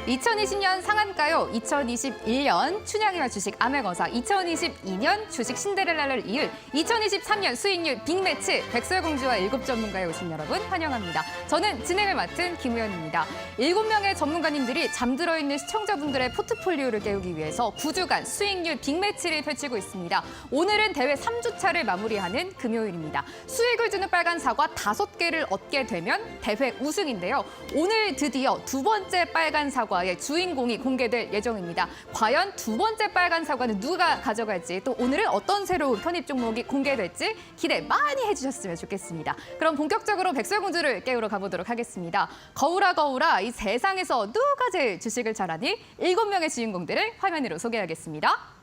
2020년 상한가요, 2021년 춘향이와 주식 암행어사, 2022년 주식 신데렐라를 이을 2023년 수익률 빅매치 백설공주와 7전문가에 오신 여러분 환영합니다. 저는 진행을 맡은 김우연입니다. 7명의 전문가님들이 잠들어 있는 시청자분들의 포트폴리오를 깨우기 위해서 9주간 수익률 빅매치를 펼치고 있습니다. 오늘은 대회 3주차를 마무리하는 금요일입니다. 수익을 주는 빨간 사과 5개를 얻게 되면 대회 우승인데요. 오늘 드디어 두 번째 빨간 사과의 주인공이 공개될 예정입니다. 과연 두 번째 빨간 사과는 누가 가져갈지, 또 오늘은 어떤 새로운 편입 종목이 공개될지 기대 많이 해주셨으면 좋겠습니다. 그럼 본격적으로 백설공주를 깨우러 가보도록 하겠습니다. 거울아 거울아, 이 세상에서 누가 제일 주식을 잘하니? 7명의 주인공들을 화면으로 소개하겠습니다.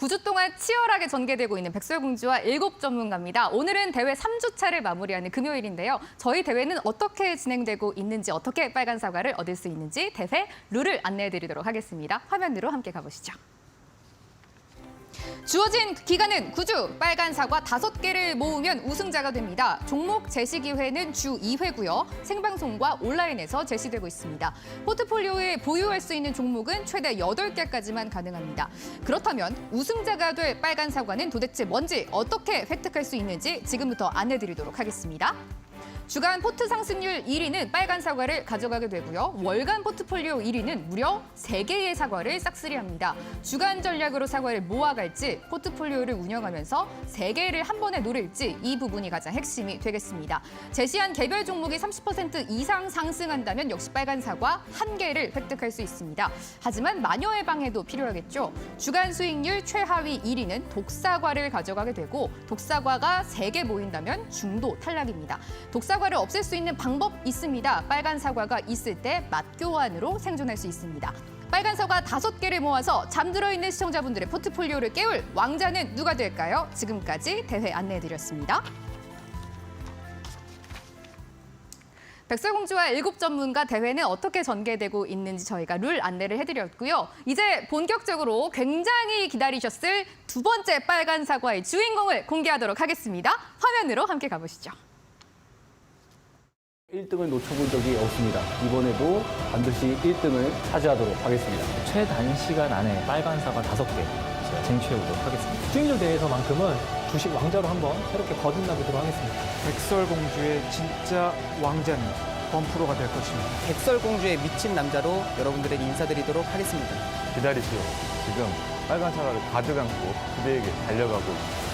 구 주 동안 치열하게 전개되고 있는 백설공주와 7전문가입니다. 오늘은 대회 3주차를 마무리하는 금요일인데요. 저희 대회는 어떻게 진행되고 있는지, 어떻게 빨간 사과를 얻을 수 있는지 대회 룰을 안내해드리도록 하겠습니다. 화면으로 함께 가보시죠. 주어진 기간은 9주, 빨간 사과 5개를 모으면 우승자가 됩니다. 종목 제시 기회는 주 2회고요. 생방송과 온라인에서 제시되고 있습니다. 포트폴리오에 보유할 수 있는 종목은 최대 8개까지만 가능합니다. 그렇다면 우승자가 될 빨간 사과는 도대체 뭔지, 어떻게 획득할 수 있는지 지금부터 안내드리도록 하겠습니다. 주간 포트 상승률 1위는 빨간 사과를 가져가게 되고요. 월간 포트폴리오 1위는 무려 3개의 사과를 싹쓸이합니다. 주간 전략으로 사과를 모아갈지, 포트폴리오를 운영하면서 3개를 한 번에 노릴지, 이 부분이 가장 핵심이 되겠습니다. 제시한 개별 종목이 30% 이상 상승한다면 역시 빨간 사과 1개를 획득할 수 있습니다. 하지만 마녀 예방에도 필요하겠죠. 주간 수익률 최하위 1위는 독사과를 가져가게 되고, 독사과가 3개 모인다면 중도 탈락입니다. 독사과를 없앨 수 있는 방법 있습니다. 빨간 사과가 있을 때 맛교환으로 생존할 수 있습니다. 빨간 사과 5개를 모아서 잠들어 있는 시청자분들의 포트폴리오를 깨울 왕자는 누가 될까요? 지금까지 대회 안내해드렸습니다. 백설공주와 7전문가 대회는 어떻게 전개되고 있는지 저희가 룰 안내를 해드렸고요. 이제 본격적으로 굉장히 기다리셨을 두 번째 빨간 사과의 주인공을 공개하도록 하겠습니다. 화면으로 함께 가보시죠. 1등을 놓쳐본 적이 없습니다. 이번에도 반드시 1등을 차지하도록 하겠습니다. 최단시간 안에 빨간 사과 5개 제가 쟁취해보도록 하겠습니다. 수익률 대회에서만큼은 주식 왕자로 한번 새롭게 거듭나보도록 하겠습니다. 백설공주의 진짜 왕자는 범프로가 될 것입니다. 백설공주에 미친 남자로 여러분들에게 인사드리도록 하겠습니다. 기다리시오. 지금 빨간 사과를 가득 안고 그대에게 달려가고 있습니다.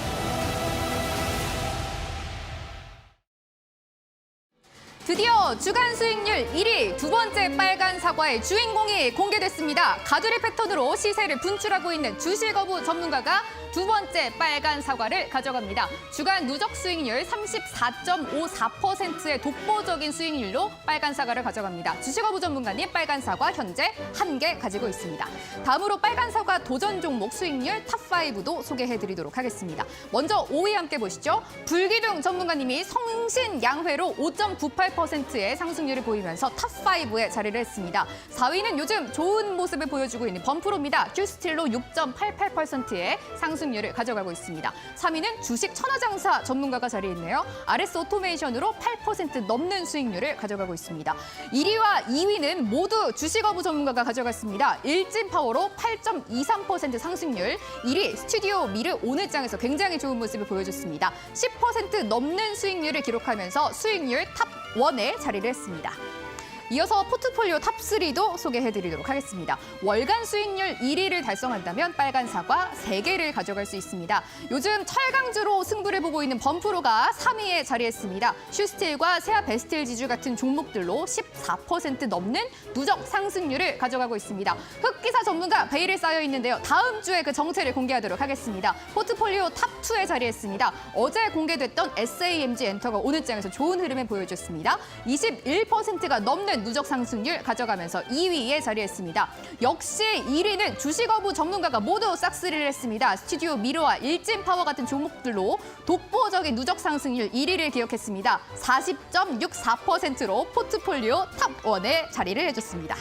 드디어 주간 수익률 1위, 두 번째 빨간 사과의 주인공이 공개됐습니다. 가두리 패턴으로 시세를 분출하고 있는 주식거부 전문가가 두 번째 빨간 사과를 가져갑니다. 주간 누적 수익률 34.54%의 독보적인 수익률로 빨간 사과를 가져갑니다. 주식거부 전문가님, 빨간 사과 현재 1개 가지고 있습니다. 다음으로 빨간 사과 도전 종목 수익률 탑5도 소개해드리도록 하겠습니다. 먼저 5위 함께 보시죠. 불기둥 전문가님이 성신양회로 5.98%의 상승률을 보이면서 탑5에 자리를 했습니다. 4위는 요즘 좋은 모습을 보여주고 있는 범프로입니다. 큐스틸로 6.88%의 상승률을 가져가고 있습니다. 3위는 주식 천하장사 전문가가 자리했네요. RS 오토메이션으로 8% 넘는 수익률을 가져가고 있습니다. 1위와 2위는 모두 주식거부 전문가가 가져갔습니다. 일진파워로 8.23% 상승률, 1위 스튜디오 미르 오늘장에서 굉장히 좋은 모습을 보여줬습니다. 10% 넘는 수익률을 기록하면서 수익률 탑1에 자리를 했습니다. 이어서 포트폴리오 탑3도 소개해드리도록 하겠습니다. 월간 수익률 1위를 달성한다면 빨간 사과 3개를 가져갈 수 있습니다. 요즘 철강주로 승부를 보고 있는 범프로가 3위에 자리했습니다. 슈스틸과 세아 베스틸 지주 같은 종목들로 14% 넘는 누적 상승률을 가져가고 있습니다. 흑기사 전문가 베일에 쌓여 있는데요. 다음 주에 그 정체를 공개하도록 하겠습니다. 포트폴리오 탑2에 자리했습니다. 어제 공개됐던 SAMG 엔터가 오늘 장에서 좋은 흐름을 보여줬습니다. 21%가 넘는 누적 상승률 가져가면서 2위에 자리했습니다. 역시 1위는 주식어부 전문가가 모두 싹쓸이를 했습니다. 스튜디오 미러와 일진파워 같은 종목들로 독보적인 누적 상승률 1위를 기록했습니다. 40.64%로 포트폴리오 탑1에 자리를 해줬습니다.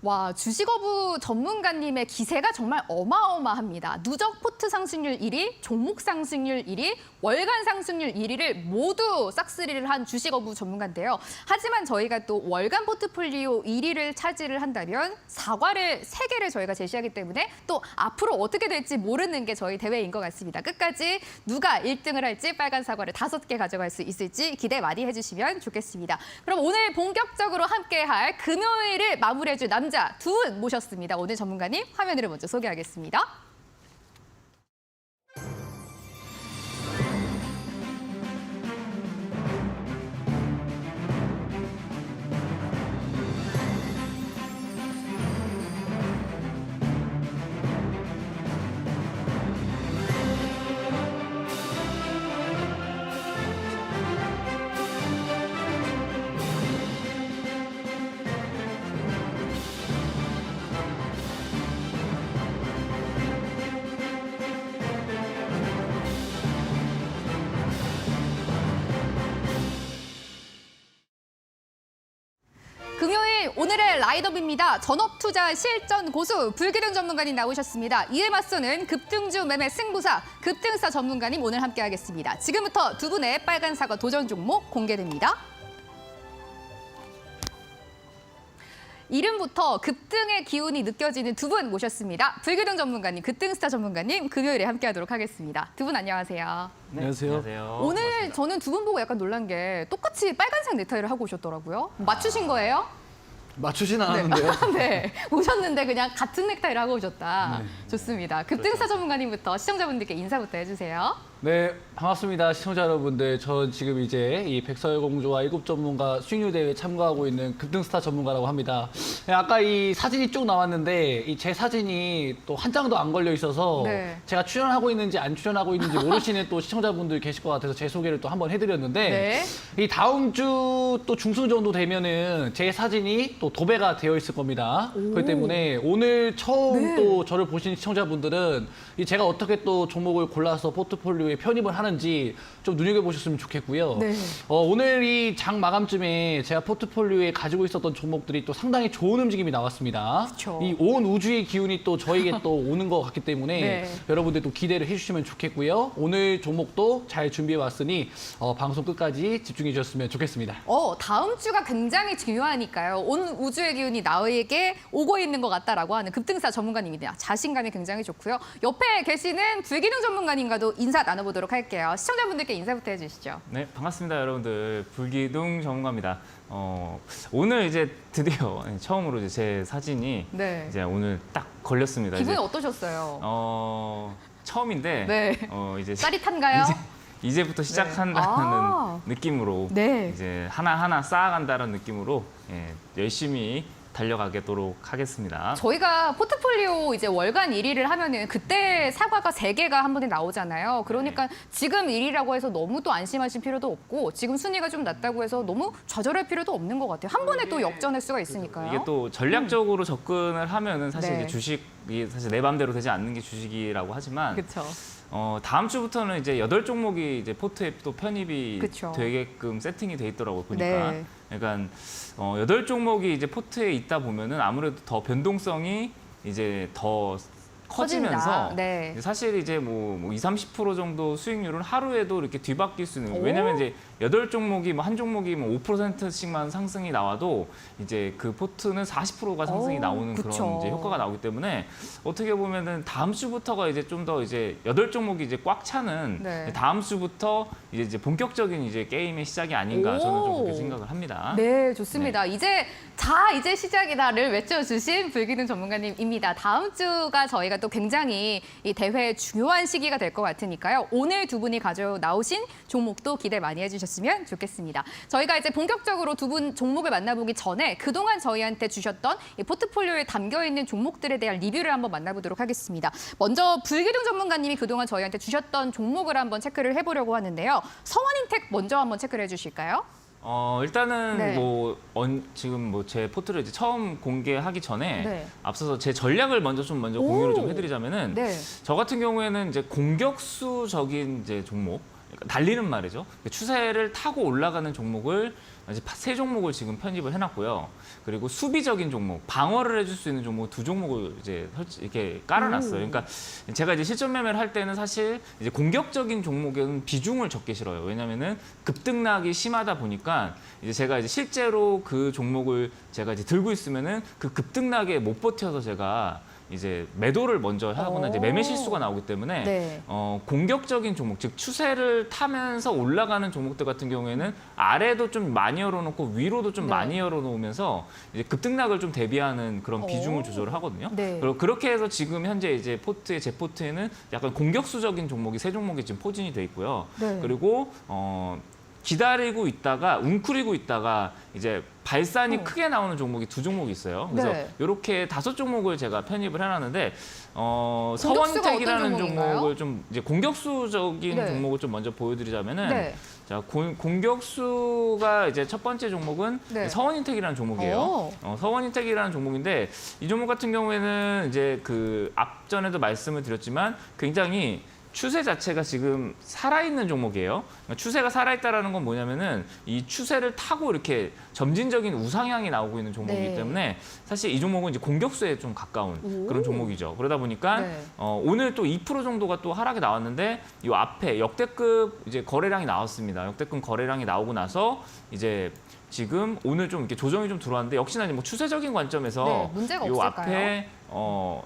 와, 주식어부 전문가님의 기세가 정말 어마어마합니다. 누적 포트 상승률 1위, 종목 상승률 1위, 월간 상승률 1위를 모두 싹쓸이를 한 주식어부 전문가인데요. 하지만 저희가 또 월간 포트폴리오 1위를 차지를 한다면 사과를 3개를 저희가 제시하기 때문에 또 앞으로 어떻게 될지 모르는 게 저희 대회인 것 같습니다. 끝까지 누가 1등을 할지 빨간 사과를 5개 가져갈 수 있을지 기대 많이 해주시면 좋겠습니다. 그럼 오늘 본격적으로 함께할 금요일을 마무리해줄 남자 두 분 모셨습니다. 오늘 전문가님 화면으로 먼저 소개하겠습니다. 금요일 오늘의 라인업입니다. 전업투자 실전 고수 불기둥 전문가님 나오셨습니다. 이에 맞서는 급등주 매매 승부사 급등사 전문가님 오늘 함께하겠습니다. 지금부터 두 분의 빨간 사과 도전 종목 공개됩니다. 이름부터 급등의 기운이 느껴지는 두 분 모셨습니다. 불기둥 전문가님, 급등스타 전문가님 금요일에 함께하도록 하겠습니다. 두 분 안녕하세요. 안녕하세요. 오늘 저는 두 분 보고 약간 놀란 게 똑같이 빨간색 넥타이를 하고 오셨더라고요. 맞추신 거예요? 맞추진 않았는데요. 네, 오셨는데 그냥 같은 넥타이를 하고 오셨다. 좋습니다. 급등사 전문가님부터 시청자분들께 인사부터 해주세요. 네, 반갑습니다. 시청자 여러분들. 저 지금 이제 이 백설공주와 7 전문가 수익률 대회에 참가하고 있는 급등스타 전문가라고 합니다. 네, 아까 이 사진이 쭉 나왔는데 이 제 사진이 또 한 장도 안 걸려 있어서 네. 제가 출연하고 있는지 안 출연하고 있는지 모르시는 또 시청자분들 계실 것 같아서 제 소개를 또 한번 해드렸는데 네. 이 다음 주 또 중순 정도 되면은 제 사진이 또 도배가 되어 있을 겁니다. 그렇기 때문에 오늘 처음 네. 또 저를 보신 시청자분들은 이 제가 어떻게 또 종목을 골라서 포트폴리오에 편입을 하는지 좀 눈여겨보셨으면 좋겠고요. 네. 오늘 이 장 마감쯤에 제가 포트폴리오에 가지고 있었던 종목들이 또 상당히 좋은 움직임이 나왔습니다. 그쵸. 이 온 우주의 기운이 또 저에게 또 오는 것 같기 때문에 네. 여러분들 또 기대를 해주시면 좋겠고요. 오늘 종목도 잘 준비해 왔으니 방송 끝까지 집중해 주셨으면 좋겠습니다. 다음 주가 굉장히 중요하니까요. 온 우주의 기운이 나에게 오고 있는 것 같다라고 하는 급등사 전문가님입니다. 자신감이 굉장히 좋고요. 옆에 계시는 불기둥 전문가님과도 인사 나눠보도록 할게요. 시청자분들께 인사부터 해주시죠. 네, 반갑습니다, 여러분들. 불기둥 전문가입니다. 오늘 이제 드디어 처음으로 이제 제 사진이 네. 이제 오늘 딱 걸렸습니다. 기분이 이제, 어떠셨어요? 처음인데 네. 이제 짜릿한가요? 이제부터 시작한다는 아. 느낌으로 네. 이제 하나하나 쌓아간다는 느낌으로 열심히 달려가도록 하겠습니다. 저희가 포트폴리오 이제 월간 1위를 하면은 그때 사과가 3개가 한 번에 나오잖아요. 그러니까 지금 1위라고 해서 너무 또 안심하실 필요도 없고 지금 순위가 좀 낮다고 해서 너무 좌절할 필요도 없는 것 같아요. 한 번에 또 역전할 수가 있으니까요. 이게 또 전략적으로 접근을 하면은 사실 네. 이제 주식이 사실 내 맘대로 되지 않는 게 주식이라고 하지만 그렇죠. 다음 주부터는 이제 8종목이 이제 포트에 또 편입이 그쵸. 되게끔 세팅이 돼 있더라고요, 보니까. 네. 그러니까 8종목이 이제 포트에 있다 보면은 아무래도 더 변동성이 이제 더 커지면서 커집니다. 네. 사실 이제 뭐 20, 30% 정도 수익률은 하루에도 이렇게 뒤바뀔 수 있는. 오. 왜냐면 이제 8종목이 뭐 한 종목이 뭐 5%씩만 상승이 나와도 이제 그 포트는 40%가 상승이 오, 나오는 그쵸. 그런 이제 효과가 나오기 때문에 어떻게 보면은 다음 주부터가 이제 좀 더 이제 8종목이 이제 꽉 차는 네. 다음 주부터 이제 본격적인 이제 게임의 시작이 아닌가 저는 좀 그렇게 생각을 합니다. 네, 좋습니다. 이제 시작이다를 외쳐주신 불기둥 전문가님입니다. 다음 주가 저희가 또 굉장히 이 대회 중요한 시기가 될 것 같으니까요. 오늘 두 분이 가져 나오신 종목도 기대 많이 해주셨으면 좋겠습니다. 저희가 이제 본격적으로 두 분 종목을 만나보기 전에 그동안 저희한테 주셨던 이 포트폴리오에 담겨 있는 종목들에 대한 리뷰를 한번 만나보도록 하겠습니다. 먼저 불기둥 전문가님이 그동안 저희한테 주셨던 종목을 한번 체크를 해보려고 하는데요. 성원인텍 먼저 한번 체크를 해주실까요? 일단은 네. 지금 뭐 제 포트를 이제 처음 공개하기 전에 네. 앞서서 제 전략을 먼저 공유를 좀 해드리자면은 네. 저 같은 경우에는 이제 공격수적인 이제 종목, 그러니까 달리는 말이죠. 추세를 타고 올라가는 종목을 이제 3종목을 지금 편입을 해놨고요. 그리고 수비적인 종목, 방어를 해줄 수 있는 종목 2종목을 이제 이렇게 깔아놨어요. 그러니까 제가 이제 실전 매매를 할 때는 사실 이제 공격적인 종목에는 비중을 적게 실어요. 왜냐면은 급등락이 심하다 보니까 이제 제가 이제 실제로 그 종목을 제가 이제 들고 있으면은 그 급등락에 못 버텨서 제가 이제 매도를 먼저 하거나 이제 매매 실수가 나오기 때문에 네. 공격적인 종목, 즉 추세를 타면서 올라가는 종목들 같은 경우에는 아래도 좀 많이 열어놓고 위로도 좀 네. 많이 열어놓으면서 이제 급등락을 좀 대비하는 그런 오. 비중을 조절을 하거든요. 네. 그리고 그렇게 해서 지금 현재 이제 제 포트에는 약간 공격수적인 종목이 3종목이 지금 포진이 돼 있고요. 네. 그리고 기다리고 있다가 웅크리고 있다가 이제 발산이 크게 나오는 종목이 2종목이 있어요. 그래서 네. 이렇게 5종목을 제가 편입을 해놨는데 공격수가 서원텍이라는 어떤 종목인가요? 종목을 좀 이제 공격수적인 네. 종목을 좀 먼저 보여드리자면은 네. 자 공격수가 이제 첫 번째 종목은 네. 서원인텍이라는 종목이에요. 서원인텍이라는 종목인데 이 종목 같은 경우에는 이제 그 앞전에도 말씀을 드렸지만 굉장히 추세 자체가 지금 살아있는 종목이에요. 그러니까 추세가 살아있다는 건 뭐냐면은 이 추세를 타고 이렇게 점진적인 우상향이 나오고 있는 종목이기 네. 때문에 사실 이 종목은 이제 공격수에 좀 가까운 그런 종목이죠. 그러다 보니까 네. 오늘 또 2% 정도가 또 하락이 나왔는데 이 앞에 역대급 이제 거래량이 나왔습니다. 역대급 거래량이 나오고 나서 이제 지금 오늘 좀 이렇게 조정이 좀 들어왔는데 역시나 이제 뭐 추세적인 관점에서 네, 문제가 요 없을까요? 앞에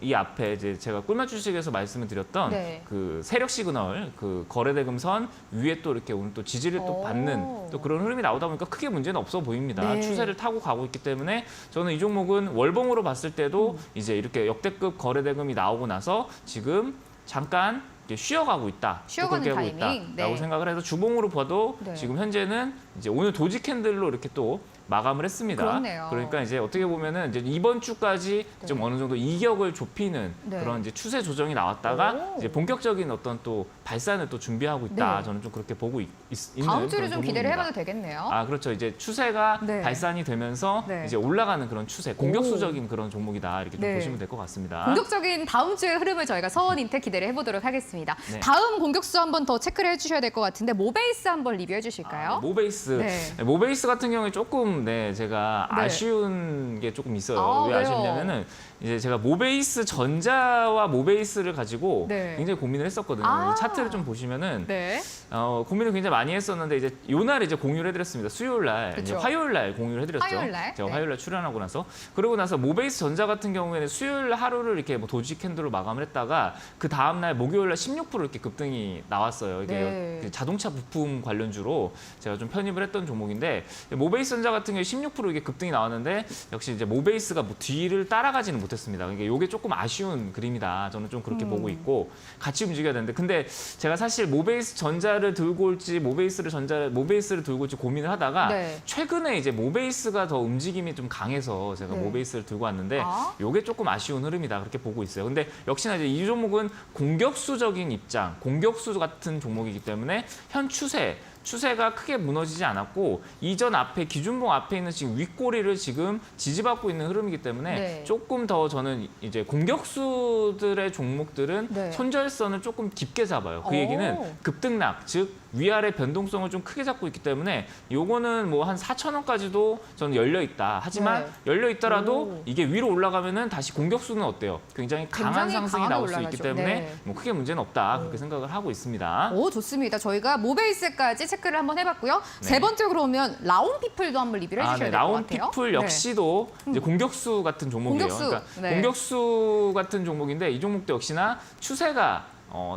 이 앞에 이제 제가 꿀맛 주식에서 말씀을 드렸던 네. 그 세력 시그널 그 거래대금선 위에 또 이렇게 오늘 또 지지를 또 오. 받는 또 그런 흐름이 나오다 보니까 크게 문제는 없어 보입니다. 네. 추세를 타고 가고 있기 때문에 저는 이 종목은 월봉으로 봤을 때도 이제 이렇게 역대급 거래대금이 나오고 나서 지금 잠깐 이제 쉬어가고 있다. 또 쉬어가는 그렇게 하고 타이밍. 있다라고 네. 생각을 해서 주봉으로 봐도 네. 지금 현재는 이제 오늘 도지 캔들로 이렇게 또 마감을 했습니다. 그렇네요. 그러니까 이제 어떻게 보면은 이제 이번 주까지 좀 어느 정도 이격을 좁히는 네. 그런 이제 추세 조정이 나왔다가 오. 이제 본격적인 어떤 또 발산을 또 준비하고 있다. 네. 저는 좀 그렇게 보고 있는 다음 주를 그런 좀 기대를 종목입니다. 해봐도 되겠네요. 아 그렇죠. 이제 추세가 네. 발산이 되면서 네. 이제 올라가는 그런 추세, 공격수적인 그런 종목이다 이렇게 좀 네. 보시면 될 것 같습니다. 공격적인 다음 주의 흐름을 저희가 서원인텍 기대를 해보도록 하겠습니다. 네. 다음 공격수 한번 더 체크를 해주셔야 될 것 같은데 모베이스 한번 리뷰해 주실까요? 모베이스. 네. 모베이스 같은 경우에 조금 제가 네. 아쉬운 게 조금 있어요. 아, 왜 왜요? 아쉽냐면은 이제 제가 모베이스 전자와 모베이스를 가지고 네. 굉장히 고민을 했었거든요. 아. 차트를 좀 보시면은 네. 고민을 굉장히 많이 했었는데 이제 요날 이제 공유를 해드렸습니다. 수요일 날, 이제 그쵸. 화요일 날 공유를 해드렸죠. 화요일 날? 제가 네. 화요일 날 출연하고 나서 그러고 나서 모베이스 전자 같은 경우에는 수요일 하루를 이렇게 뭐 도지 캔들로 마감을 했다가 그 다음 날 목요일 날 16% 이렇게 급등이 나왔어요. 이게 네. 그 자동차 부품 관련주로 제가 좀 편입을 했던 종목인데 모베이스 전자 같은 경우에 16% 이게 급등이 나왔는데 역시 이제 모베이스가 뭐 뒤를 따라가지는 못했습니다. 그러니까 이게 조금 아쉬운 그림이다. 저는 좀 그렇게 보고 있고 같이 움직여야 되는데 근데 제가 사실 모베이스 전자를 들고 올지 모베이스를 들고 올지 고민을 하다가 네. 최근에 이제 모베이스가 더 움직임이 좀 강해서 제가 네. 모베이스를 들고 왔는데 아. 이게 조금 아쉬운 흐름이다 그렇게 보고 있어요. 근데 역시나 이제 이 종목은 공격수적인 입장, 공격수 같은 종목이기 때문에 현 추세 추세가 크게 무너지지 않았고 이전 앞에 기준봉 앞에 있는 지금 윗꼬리를 지금 지지받고 있는 흐름이기 때문에 네. 조금 더 저는 이제 공격수들의 종목들은 네. 손절선을 조금 깊게 잡아요. 그 오. 얘기는 급등락, 즉 위아래 변동성을 좀 크게 잡고 있기 때문에 요거는 뭐 한 4,000원까지도 저는 열려 있다. 하지만 네. 열려 있더라도 오. 이게 위로 올라가면은 다시 공격수는 어때요? 굉장히 강한 굉장히 상승이 강하게 나올 수 있기 올라가죠. 때문에 네. 뭐 크게 문제는 없다. 그렇게 생각을 하고 있습니다. 오, 좋습니다. 저희가 모베이스까지 체크를 한번 해봤고요. 세 번째 그러면 라온피플도 한번 리뷰를 해주셔야 될 것 라운 같아요. 피플 네. 역시도 이제 공격수 같은 종목이에요. 공격수. 그러니까 네. 공격수 같은 종목인데 이 종목도 역시나 추세가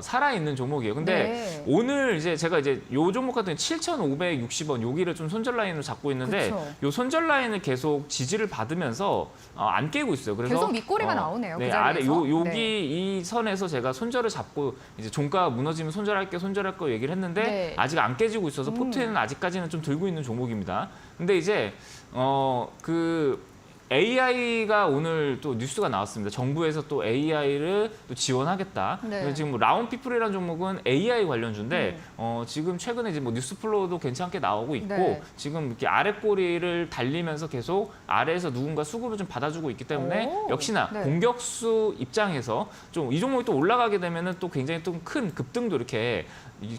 살아있는 종목이에요. 근데 네. 오늘 이제 제가 이제 요 종목 같은 7,560원 여기를 좀 손절 라인으로 잡고 있는데 그쵸. 요 손절 라인을 계속 지지를 받으면서 안 깨고 있어요. 그래서 계속 밑꼬리가 나오네요, 그 네, 자리에서. 아래 여기 네. 이 선에서 제가 손절을 잡고 이제 종가가 무너지면 손절할 거 얘기를 했는데 네. 아직 안 깨지고 있어서 포트에는 아직까지는 좀 들고 있는 종목입니다. 근데 이제 그 AI가 오늘 또 뉴스가 나왔습니다. 정부에서 또 AI를 또 지원하겠다. 네. 그래서 지금 뭐 라운피플이라는 종목은 AI 관련주인데 지금 최근에 이제 뭐 뉴스플로우도 괜찮게 나오고 있고 네. 지금 이렇게 아래 꼬리를 달리면서 계속 아래에서 누군가 수급을 좀 받아주고 있기 때문에 오. 역시나 네. 공격수 입장에서 좀 이 종목이 또 올라가게 되면은 또 굉장히 또 큰 급등도 이렇게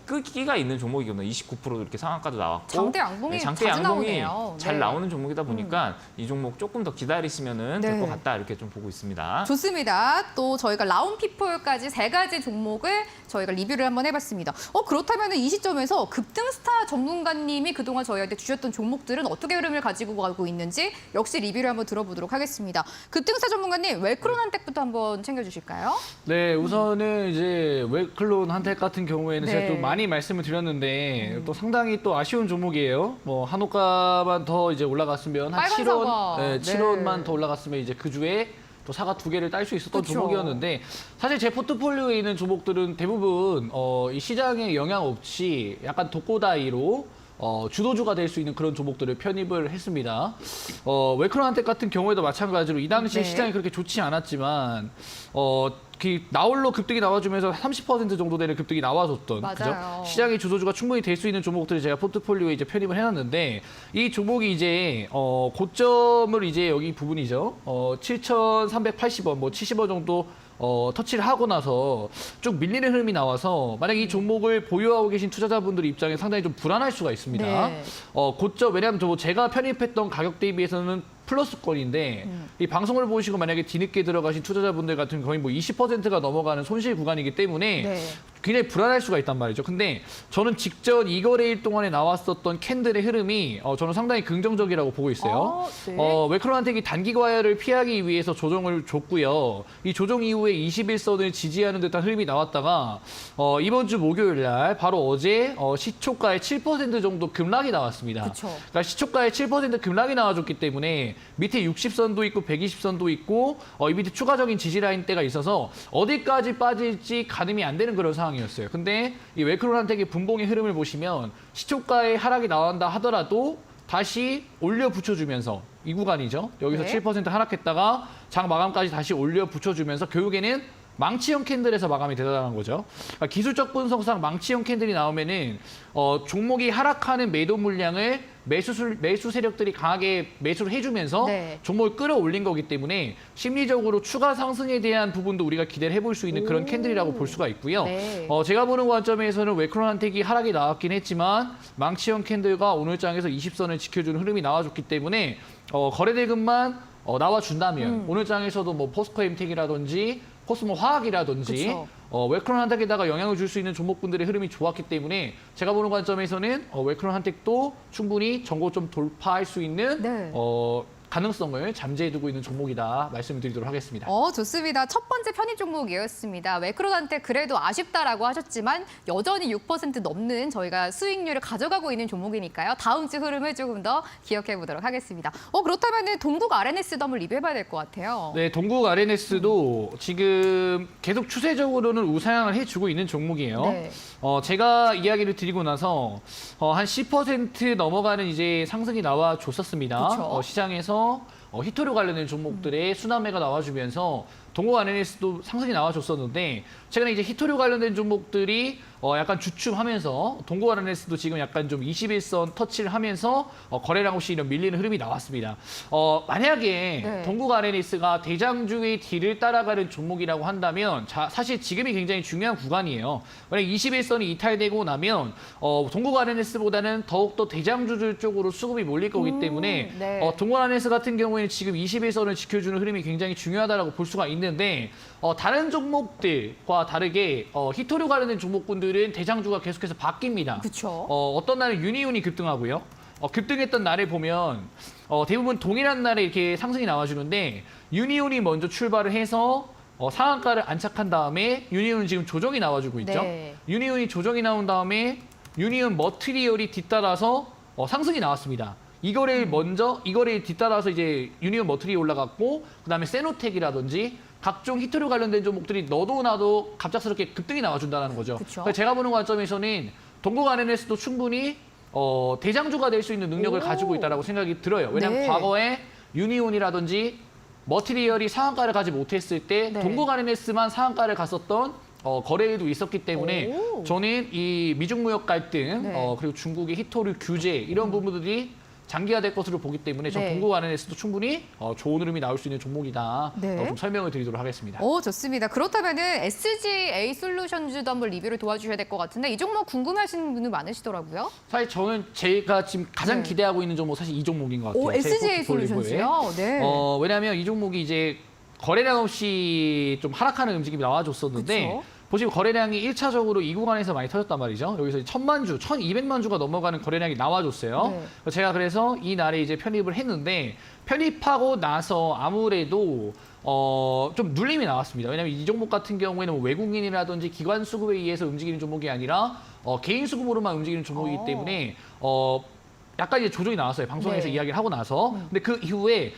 끄기가 있는 종목이거든요. 29%도 이렇게 상한가도 나왔고 장대 양봉이 장대 자주 양봉이 나오네요. 잘 네. 나오는 종목이다 보니까 이 종목 조금 더 기다리시면은 될 네. 것 같다 이렇게 좀 보고 있습니다. 좋습니다. 또 저희가 라온피플까지 세 가지 종목을 저희가 리뷰를 한번 해봤습니다. 그렇다면 이 시점에서 급등스타 전문가님이 그동안 저희한테 주셨던 종목들은 어떻게 흐름을 가지고 가고 있는지 역시 리뷰를 한번 들어보도록 하겠습니다. 급등스타 전문가님, 웰크론한텍부터 한번 챙겨주실까요? 네, 우선은 이제 웰클론 한텍 같은 경우에는 네. 제가 또 많이 말씀을 드렸는데 또 상당히 또 아쉬운 종목이에요. 뭐 한호가만 더 이제 올라갔으면 한 빨간 7원, 사과. 네, 네. 7원만 더 올라갔으면 이제 그 주에 또 사과 2개를 딸 수 있었던 그쵸. 종목이었는데 사실 제 포트폴리오에 있는 종목들은 대부분 이 시장에 영향 없이 약간 독고다이로 주도주가 될 수 있는 그런 종목들을 편입을 했습니다. 웰크론한텍 같은 경우에도 마찬가지로 이 당시에 네. 시장이 그렇게 좋지 않았지만 나홀로 급등이 나와주면서 30% 정도 되는 급등이 나와줬던 맞아요. 그죠? 시장의 주도주가 충분히 될 수 있는 종목들을 제가 포트폴리오에 이제 편입을 해놨는데 이 종목이 이제 고점을 이제 여기 부분이죠. 7,380원, 뭐 70원 정도 터치를 하고 나서 쭉 밀리는 흐름이 나와서 만약 이 종목을 보유하고 계신 투자자분들 입장에 상당히 좀 불안할 수가 있습니다. 네. 고점 왜냐하면 제가 편입했던 가격 대비해서는 플러스권인데 이 방송을 보시고 만약에 뒤늦게 들어가신 투자자분들 같은 거의 뭐 20%가 넘어가는 손실 구간이기 때문에 네. 굉장히 불안할 수가 있단 말이죠. 근데 저는 직전 2거래일 동안에 나왔었던 캔들의 흐름이 저는 상당히 긍정적이라고 보고 있어요. 네. 웰크론한텍이 단기 과열을 피하기 위해서 조정을 줬고요. 이 조정 이후에 21선을 지지하는 듯한 흐름이 나왔다가 이번 주 목요일 날 바로 어제 시초가의 7% 정도 급락이 나왔습니다. 그쵸. 그러니까 시초가의 7% 급락이 나와줬기 때문에 밑에 60선도 있고 120선도 있고 이 밑에 추가적인 지지 라인대가 있어서 어디까지 빠질지 가늠이 안 되는 그런 상황이었어요. 근데 이 웰크론한텍의 분봉의 흐름을 보시면 시초가의 하락이 나온다 하더라도 다시 올려 붙여주면서 이 구간이죠. 여기서 네. 7% 하락했다가 장 마감까지 다시 올려 붙여주면서 결국에는 망치형 캔들에서 마감이 되다는 거죠. 그러니까 기술적 분석상 망치형 캔들이 나오면은 종목이 하락하는 매도 물량을 매수 세력들이 강하게 매수를 해주면서 네. 종목을 끌어올린 거기 때문에 심리적으로 추가 상승에 대한 부분도 우리가 기대를 해볼 수 있는 그런 캔들이라고 볼 수가 있고요. 네. 제가 보는 관점에서는 웰크론한텍이 하락이 나왔긴 했지만 망치형 캔들과 오늘 장에서 20선을 지켜주는 흐름이 나와줬기 때문에 거래대금만 나와준다면 오늘 장에서도 뭐 포스코 엠텍이라든지 코스모 화학이라든지 그쵸. 웰크론한텍에다가 영향을 줄 수 있는 종목분들의 흐름이 좋았기 때문에 제가 보는 관점에서는 웰크론한텍도 충분히 전고점 돌파할 수 있는 네. 가능성을 잠재해두고 있는 종목이다 말씀드리도록 하겠습니다. 좋습니다. 첫 번째 편입 종목이었습니다. 웰크론한테 그래도 아쉽다라고 하셨지만 여전히 6% 넘는 저희가 수익률을 가져가고 있는 종목이니까요. 다음 주 흐름을 조금 더 기억해 보도록 하겠습니다. 그렇다면 동국 RNS도 한번 리뷰해봐야 될 것 같아요. 네, 동국 RNS도 지금 계속 추세적으로는 우상향을 해주고 있는 종목이에요. 네. 제가 이야기를 드리고 나서 한 10% 넘어가는 이제 상승이 나와 줬었습니다. 그쵸. 시장에서 히토류 관련된 종목들의 순환매가 나와주면서 동국 RNS도 상승이 나와줬었는데 최근에 이제 히토류 관련된 종목들이 약간 주춤하면서 동국 RNS도 지금 약간 좀 21선 터치를 하면서 거래량 없이 이런 밀리는 흐름이 나왔습니다. 만약에 네. 동국 RNS가 대장주의 뒤를 따라가는 종목이라고 한다면 사실 지금이 굉장히 중요한 구간이에요. 만약 21선이 이탈되고 나면 동국 RNS보다는 더욱더 대장주들 쪽으로 수급이 몰릴 거기 때문에 네. 동국 RNS 같은 경우에는 지금 21선을 지켜주는 흐름이 굉장히 중요하다고 볼 수가 있는데 다른 종목들과 다르게 히토류 관련된 종목군들은 대장주가 계속해서 바뀝니다. 그렇죠. 어떤 날은 유니온이 급등하고요. 급등했던 날에 보면 대부분 동일한 날에 이렇게 상승이 나와주는데 유니온이 먼저 출발을 해서 상한가를 안착한 다음에 유니온은 지금 조정이 나와주고 있죠. 네. 유니온이 조정이 나온 다음에 유니온 머티리얼이 뒤따라서 상승이 나왔습니다. 이거래일 뒤따라서 이제 유니온 머티리얼이 올라갔고 그다음에 세노텍이라든지 각종 히토류 관련된 종목들이 너도 나도 갑작스럽게 급등이 나와준다는 거죠. 그쵸. 그래서 제가 보는 관점에서는 동국 RNS도 충분히 대장주가 될 수 있는 능력을 오. 가지고 있다고 생각이 들어요. 왜냐하면 네. 과거에 유니온이라든지 머티리얼이 상한가를 가지 못했을 때 네. 동국 RNS만 상한가를 갔었던 거래일도 있었기 때문에 오. 저는 이 미중무역 갈등 네. 그리고 중국의 히토류 규제 이런 부분들이 장기화될 것으로 보기 때문에 저 네. 동국 RNS도 충분히 좋은 흐름이 나올 수 있는 종목이다. 네. 좀 설명을 드리도록 하겠습니다. 좋습니다. 그렇다면은 SGA 솔루션즈도 한번 리뷰를 도와주셔야 될 것 같은데 이 종목 궁금하신 분들 많으시더라고요. 사실 저는 제가 지금 가장 네. 기대하고 있는 종목 사실 이 종목인 것 같아요. 제 SGA 포트폴리오에. 솔루션즈요? 네. 왜냐하면 이 종목이 이제 거래량 없이 좀 하락하는 움직임이 나와줬었는데 그쵸. 보시면 거래량이 1차적으로 이 구간에서 많이 터졌단 말이죠. 여기서 1000만 주, 1200만 주가 넘어가는 거래량이 나와줬어요. 네. 제가 그래서 이 날에 이제 편입을 했는데 편입하고 나서 아무래도 좀 눌림이 나왔습니다. 왜냐하면 이 종목 같은 경우에는 외국인이라든지 기관 수급에 의해서 움직이는 종목이 아니라 개인 수급으로만 움직이는 종목이기 때문에 약간 이제 조정이 나왔어요. 방송에서 네. 이야기를 하고 나서. 근데 그 이후에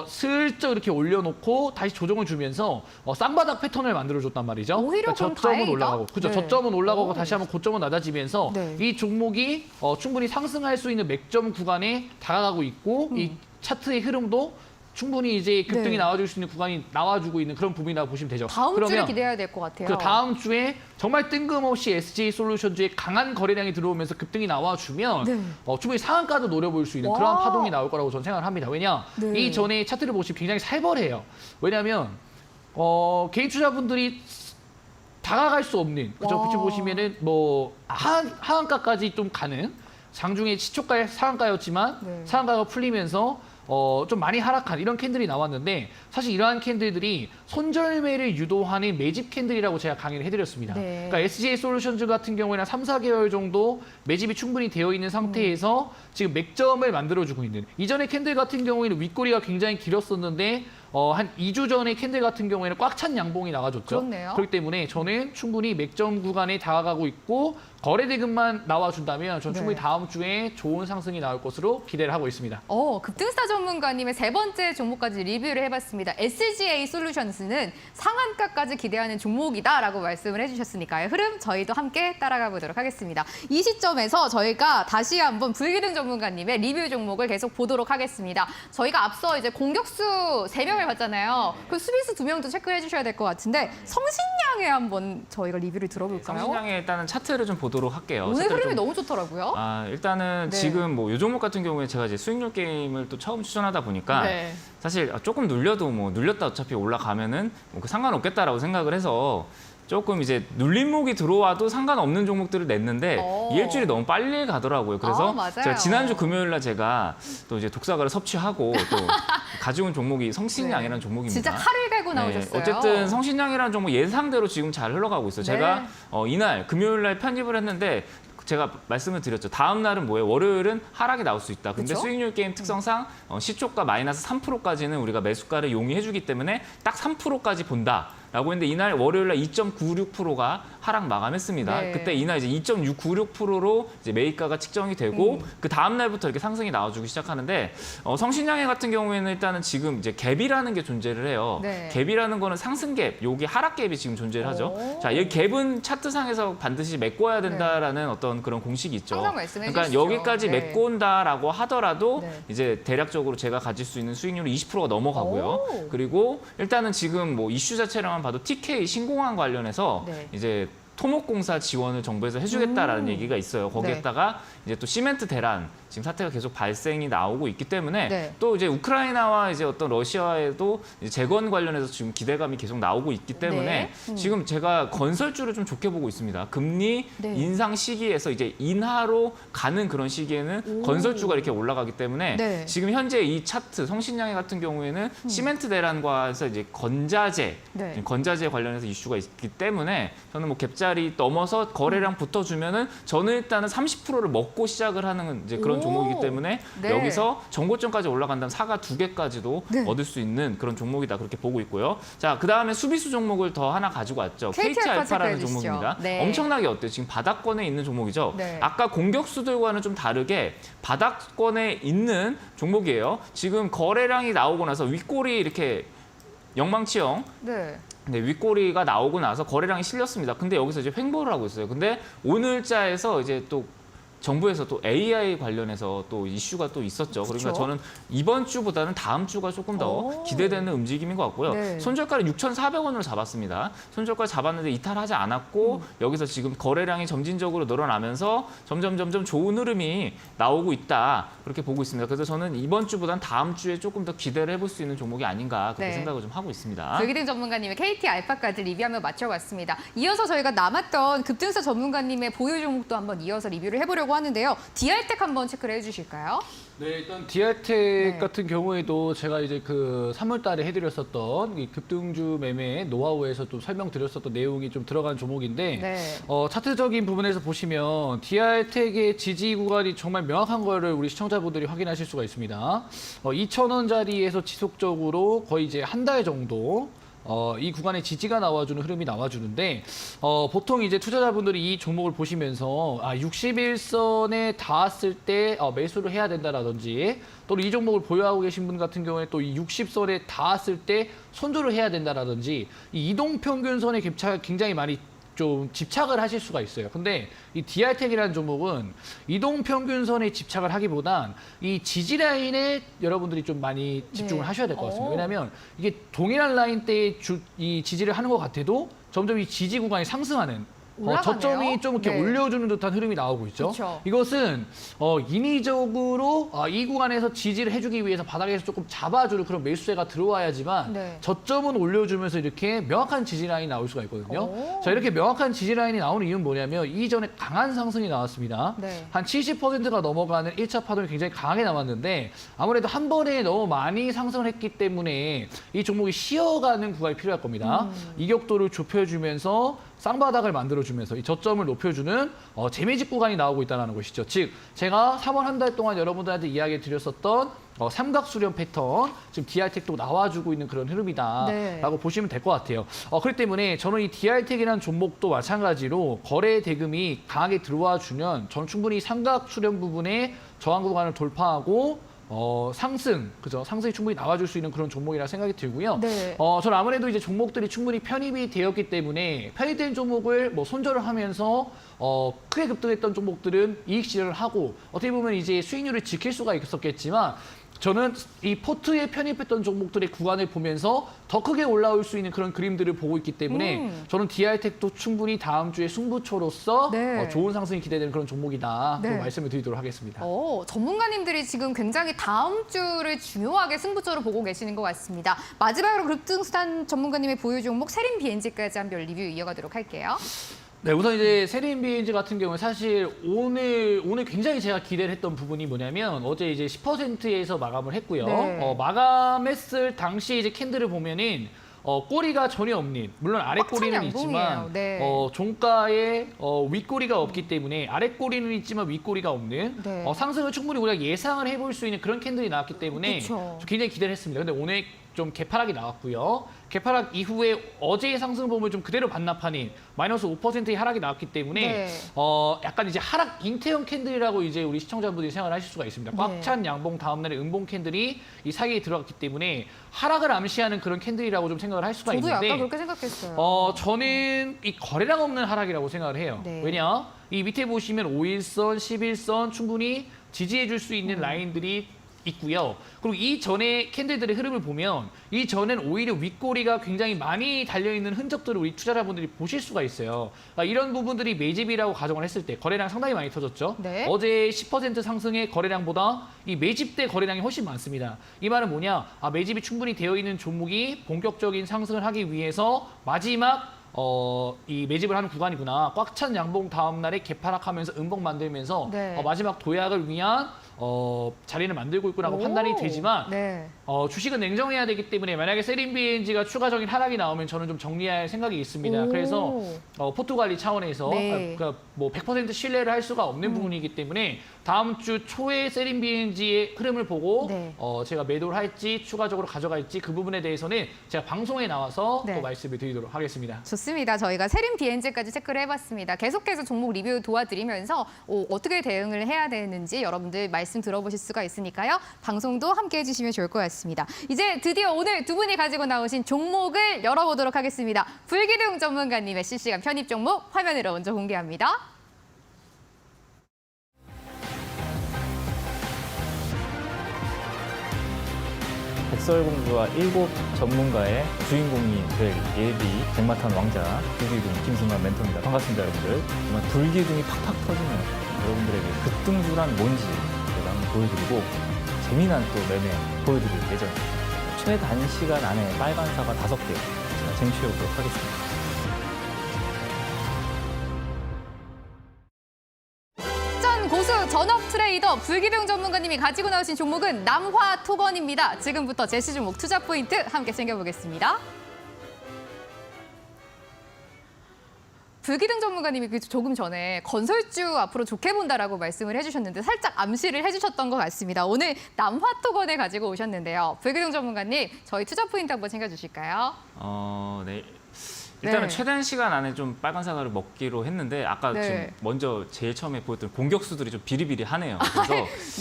슬쩍 이렇게 올려놓고 다시 조정을 주면서 쌍바닥 패턴을 만들어줬단 말이죠. 오히려 그럼 저점은 다행이다. 올라가고, 그죠? 네. 저점은 올라가고 오. 다시 한번 고점은 낮아지면서 네. 이 종목이 충분히 상승할 수 있는 맥점 구간에 다가가고 있고 이 차트의 흐름도 충분히 이제 급등이 네. 나와줄 수 있는 구간이 나와주고 있는 그런 부분이라고 보시면 되죠. 다음 주를 그러면 기대해야 될 것 같아요. 그 다음 주에 정말 뜬금없이 SGA 솔루션즈에 강한 거래량이 들어오면서 급등이 나와주면 네. 충분히 상한가도 노려볼 수 있는 와. 그런 파동이 나올 거라고 저는 생각을 합니다. 왜냐? 네. 이 전에 차트를 보시면 굉장히 살벌해요. 왜냐하면 개인 투자분들이 다가갈 수 없는 그죠? 와. 그쪽 보시면은 뭐 하한가까지 좀 가는 장중에 시초가의 상한가였지만 네. 상한가가 풀리면서 좀 많이 하락한 이런 캔들이 나왔는데 사실 이러한 캔들들이 손절매를 유도하는 매집 캔들이라고 제가 강의를 해드렸습니다. 네. 그러니까 SGA 솔루션즈 같은 경우에는 3, 4개월 정도 매집이 충분히 되어 있는 상태에서 지금 맥점을 만들어주고 있는 이전의 캔들 같은 경우에는 윗꼬리가 굉장히 길었었는데 한 2주 전에 캔들 같은 경우에는 꽉 찬 양봉이 나와줬죠. 그렇네요. 그렇기 때문에 저는 충분히 맥점 구간에 다가가고 있고 거래 대금만 나와준다면 저는 충분히 네. 다음 주에 좋은 상승이 나올 것으로 기대를 하고 있습니다. 급등스타 전문가님의 세 번째 종목까지 리뷰를 해봤습니다. SGA 솔루션스는 상한가까지 기대하는 종목이다라고 말씀을 해주셨으니까요. 흐름 저희도 함께 따라가 보도록 하겠습니다. 이 시점에서 저희가 다시 한번 불기능 전문가님의 리뷰 종목을 계속 보도록 하겠습니다. 저희가 앞서 이제 공격수 3명을 봤잖아요. 그 수비수 2명도 체크해 주셔야 될 것 같은데 성신양에 한번 저희가 리뷰를 들어볼까요? 성신양의 일단은 차트를 좀 보도록 할게요. 오늘 차트를 흐름이 좀- 너무 좋더라고요. 일단은 네. 지금 뭐 요 종목 같은 경우에 제가 이제 수익률 게임을 또 처음 추천하다 보니까 네. 사실 조금 눌려도 뭐 눌렸다 어차피 올라가면은 뭐 상관없겠다라고 생각을 해서 조금 이제 눌림목이 들어와도 상관없는 종목들을 냈는데 오. 이 일주일이 너무 빨리 가더라고요. 그래서 맞아요. 제가 지난주 금요일 날 제가 또 이제 독사가를 섭취하고 또 가져온 종목이 성신양이라는 종목입니다. 진짜 칼을 갈고 나오셨어요. 어쨌든 성신양이라는 종목 예상대로 지금 잘 흘러가고 있어요. 네. 제가 이날 금요일 날 편입을 했는데 제가 말씀을 드렸죠. 다음 날은 뭐예요? 월요일은 하락이 나올 수 있다. 근데 그쵸? 수익률 게임 특성상 시초가 마이너스 3%까지는 우리가 매수가를 용이해주기 때문에 딱 3%까지 본다. 라고 했는데 이날 월요일 날 2.96%가 하락 마감했습니다. 네. 그때 이날 이제 2.696%로 이제 매입가가 측정이 되고 그 다음 날부터 이렇게 상승이 나와주기 시작하는데 성신양해 같은 경우에는 일단은 지금 이제 갭이라는 게 존재를 해요. 네. 갭이라는 거는 상승 갭, 요게 하락 갭이 지금 존재를 하죠. 오. 자, 이 갭은 차트상에서 반드시 메꿔야 된다라는 어떤 그런 공식이 있죠. 항상 말씀해 그러니까 주시죠. 여기까지 네. 메꿔 온다라고 하더라도 네. 이제 대략적으로 제가 가질 수 있는 수익률이 20%가 넘어가고요. 오. 그리고 일단은 지금 뭐 이슈 자체로만 봐도 TK 신공항 관련해서 네. 이제 토목공사 지원을 정부에서 해주겠다라는 얘기가 있어요. 거기에다가 이제 또 시멘트 대란 지금 사태가 계속 발생이 나오고 있기 때문에 네. 또 이제 우크라이나와 이제 어떤 러시아에도 이제 재건 관련해서 지금 기대감이 계속 나오고 있기 때문에 네. 지금 제가 건설주를 좀 좋게 보고 있습니다. 금리 네. 인상 시기에서 이제 인하로 가는 그런 시기에는 건설주가 이렇게 올라가기 때문에 네. 지금 현재 이 차트 성신양해 같은 경우에는 시멘트 대란과 해서 이제 건자재 네. 건자재 관련해서 이슈가 있기 때문에 저는 뭐 갭자리 넘어서 거래량 붙어주면은 저는 일단은 30%를 먹고 시작을 하는 이제 그런 오. 종목이기 때문에 네. 여기서 정고점까지 올라간다면 사과 2개까지도 네. 얻을 수 있는 그런 종목이다 그렇게 보고 있고요. 자, 그다음에 수비수 종목을 더 하나 가지고 왔죠. KT 알파 KT알파라는 체크해 주시죠. 종목입니다. 네. 엄청나게 어때요? 지금 바닥권에 있는 종목이죠. 네. 아까 공격수들과는 좀 다르게 바닥권에 있는 종목이에요. 지금 거래량이 나오고 나서 윗골이 이렇게 영망치형 네. 네, 윗꼬리가 나오고 나서 거래량이 실렸습니다. 근데 여기서 이제 횡보를 하고 있어요. 근데 오늘자에서 이제 또 정부에서 또 AI 관련해서 또 이슈가 또 있었죠. 그러니까 그쵸? 저는 이번 주보다는 다음 주가 조금 더 오. 기대되는 움직임인 것 같고요. 네. 손절가를 6,400원으로 잡았습니다. 손절가 잡았는데 이탈하지 않았고 여기서 지금 거래량이 점진적으로 늘어나면서 점점 좋은 흐름이 나오고 있다. 그렇게 보고 있습니다. 그래서 저는 이번 주보다는 다음 주에 조금 더 기대를 해볼 수 있는 종목이 아닌가 그렇게 네. 생각을 좀 하고 있습니다. 불기등 전문가님의 KT 알파까지 리뷰하며 맞춰봤습니다. 이어서 저희가 남았던 급등사 전문가님의 보유 종목도 한번 이어서 리뷰를 해보려고 하는데요. 디알텍 한번 체크를 해주실까요? 네, 일단 디알텍 네. 같은 경우에도 제가 이제 그 3월 달에 해드렸었던 이 급등주 매매 노하우에서 또 설명드렸었던 내용이 좀 들어간 종목인데 네. 차트적인 부분에서 보시면 디알텍의 지지 구간이 정말 명확한 거를 우리 시청자분들이 확인하실 수가 있습니다. 2,000원짜리에서 지속적으로 거의 이제 한 달 정도 이 구간에 지지가 나와주는 흐름이 나와주는데 보통 이제 투자자분들이 이 종목을 보시면서 61선에 닿았을 때 매수를 해야 된다라든지 또는 이 종목을 보유하고 계신 분 같은 경우에 또 이 60선에 닿았을 때 손절을 해야 된다라든지 이 이동평균선의 갭차가 굉장히 많이 좀 집착을 하실 수가 있어요. 근데 이 디알텍이라는 종목은 이동평균선에 집착을 하기보단 이 지지라인에 여러분들이 좀 많이 집중을 네. 하셔야 될 것 같습니다. 오. 왜냐하면 이게 동일한 라인 때의 이 지지를 하는 것 같아도 점점 이 지지 구간이 상승하는 올라가네요. 저점이 좀 이렇게 네. 올려주는 듯한 흐름이 나오고 있죠. 그쵸. 이것은 인위적으로 이 구간에서 지지를 해주기 위해서 바닥에서 조금 잡아주는 그런 매수세가 들어와야지만 네. 저점은 올려주면서 이렇게 명확한 지지 라인이 나올 수가 있거든요. 오. 자, 이렇게 명확한 지지 라인이 나오는 이유는 뭐냐면 이전에 강한 상승이 나왔습니다. 네. 한 70%가 넘어가는 1차 파동이 굉장히 강하게 나왔는데 아무래도 한 번에 너무 많이 상승을 했기 때문에 이 종목이 쉬어가는 구간이 필요할 겁니다. 이격도를 좁혀주면서 쌍바닥을 만들어주면서 이 저점을 높여주는 재매직 구간이 나오고 있다는 것이죠. 즉 제가 3월 한 달 동안 여러분들한테 이야기 드렸었던 삼각수렴 패턴 지금 디알텍도 나와주고 있는 그런 흐름이다라고 네. 보시면 될 것 같아요. 그렇기 때문에 저는 이 디알텍이라는 종목도 마찬가지로 거래 대금이 강하게 들어와 주면 저는 충분히 삼각수렴 부분에 저항 구간을 돌파하고 그죠? 상승이 충분히 나와줄 수 있는 그런 종목이라 생각이 들고요. 네. 저는 아무래도 이제 종목들이 충분히 편입이 되었기 때문에 편입된 종목을 뭐 손절을 하면서 크게 급등했던 종목들은 이익 실현을 하고 어떻게 보면 이제 수익률을 지킬 수가 있었겠지만 저는 이 포트에 편입했던 종목들의 구간을 보면서 더 크게 올라올 수 있는 그런 그림들을 보고 있기 때문에 저는 디알텍도 충분히 다음 주에 승부처로서 네. 좋은 상승이 기대되는 그런 종목이다. 네. 말씀을 드리도록 하겠습니다. 전문가님들이 지금 굉장히 다음 주를 중요하게 승부처로 보고 계시는 것 같습니다. 마지막으로 급등수단 전문가님의 보유 종목 세림 BNG까지 한별 리뷰 이어가도록 할게요. 네, 우선 이제 세림 BNG 같은 경우는 사실 오늘 굉장히 제가 기대를 했던 부분이 뭐냐면 어제 이제 10%에서 마감을 했고요. 네. 마감했을 당시 이제 캔들을 보면은 꼬리가 전혀 없는, 물론 아래 꽉 찬 꼬리는 양봉이에요. 있지만 네. 종가에 윗꼬리가 없기 때문에 아래 꼬리는 있지만 윗꼬리가 없는 네. 상승을 충분히 우리가 예상을 해볼 수 있는 그런 캔들이 나왔기 때문에 그쵸. 굉장히 기대를 했습니다. 근데 오늘 좀 개파락이 나왔고요. 개파락 이후에 어제의 상승 범을 좀 그대로 반납하는 마이너스 5%의 하락이 나왔기 때문에 네. 약간 이제 하락 인태형 캔들이라고 이제 우리 시청자분들이 생각하실 수가 있습니다. 꽉 네. 찬 양봉 다음날에 음봉 캔들이 이 사이에 들어갔기 때문에 하락을 암시하는 그런 캔들이라고 좀 생각을 할 수가 저도 있는데 약간 그렇게 생각했어요. 저는 이 거래량 없는 하락이라고 생각을 해요. 네. 왜냐? 이 밑에 보시면 5일선, 11선 충분히 지지해 줄 수 있는 라인들이 있고요. 그리고 이 전에 캔들들의 흐름을 보면 이 전엔 오히려 윗꼬리가 굉장히 많이 달려있는 흔적들을 우리 투자자분들이 보실 수가 있어요. 그러니까 이런 부분들이 매집이라고 가정을 했을 때 거래량 상당히 많이 터졌죠. 네. 어제 10% 상승의 거래량보다 이 매집대 거래량이 훨씬 많습니다. 이 말은 뭐냐? 매집이 충분히 되어 있는 종목이 본격적인 상승을 하기 위해서 마지막 이 매집을 하는 구간이구나. 꽉 찬 양봉 다음 날에 개파락하면서 음봉 만들면서 네. 마지막 도약을 위한 자리를 만들고 있구나고 오. 판단이 되지만 네. 주식은 냉정해야 되기 때문에 만약에 세린 BNG가 추가적인 하락이 나오면 저는 좀 정리할 생각이 있습니다. 오. 그래서 포트 관리 차원에서 네. 그러니까 뭐 100% 신뢰를 할 수가 없는 부분이기 때문에 다음 주 초에 세린 BNG의 흐름을 보고 네. 제가 매도를 할지 추가적으로 가져갈지 그 부분에 대해서는 제가 방송에 나와서 네. 또 말씀을 드리도록 하겠습니다. 좋습니다. 저희가 세림 BNG까지 체크를 해봤습니다. 계속해서 종목 리뷰 도와드리면서 어떻게 대응을 해야 되는지 여러분들 말씀 들어보실 수가 있으니까요. 방송도 함께 해주시면 좋을 것 같습니다. 이제 드디어 오늘 두 분이 가지고 나오신 종목을 열어보도록 하겠습니다. 불기둥 전문가님의 실시간 편입 종목 화면으로 먼저 공개합니다. 백설공주와 7 전문가의 주인공이 될 예비 백마탄 왕자 불기둥 김승만 멘토입니다. 반갑습니다, 여러분들. 정말 불기둥이 팍팍 터지는 여러분들에게 급등주란 뭔지 제가 한번 보여드리고 재미난 또 매매 보여드릴 예정입니다. 최단시간 안에 빨간사가 5개 제가 쟁취해보도록 하겠습니다. 고수 전업 트레이더 불기둥 전문가님이 가지고 나오신 종목은 남화토건입니다. 지금부터 제시 종목 투자 포인트 함께 챙겨보겠습니다. 불기둥 전문가님이 조금 전에 건설주 앞으로 좋게 본다라고 말씀을 해주셨는데 살짝 암시를 해주셨던 것 같습니다. 오늘 남화토건을 가지고 오셨는데요. 불기둥 전문가님, 저희 투자 포인트 한번 챙겨주실까요? 네. 일단은 네. 최단 시간 안에 좀 빨간 사과를 먹기로 했는데 아까 네. 지금 먼저 제일 처음에 보였던 공격수들이 좀 비리비리하네요. 그래서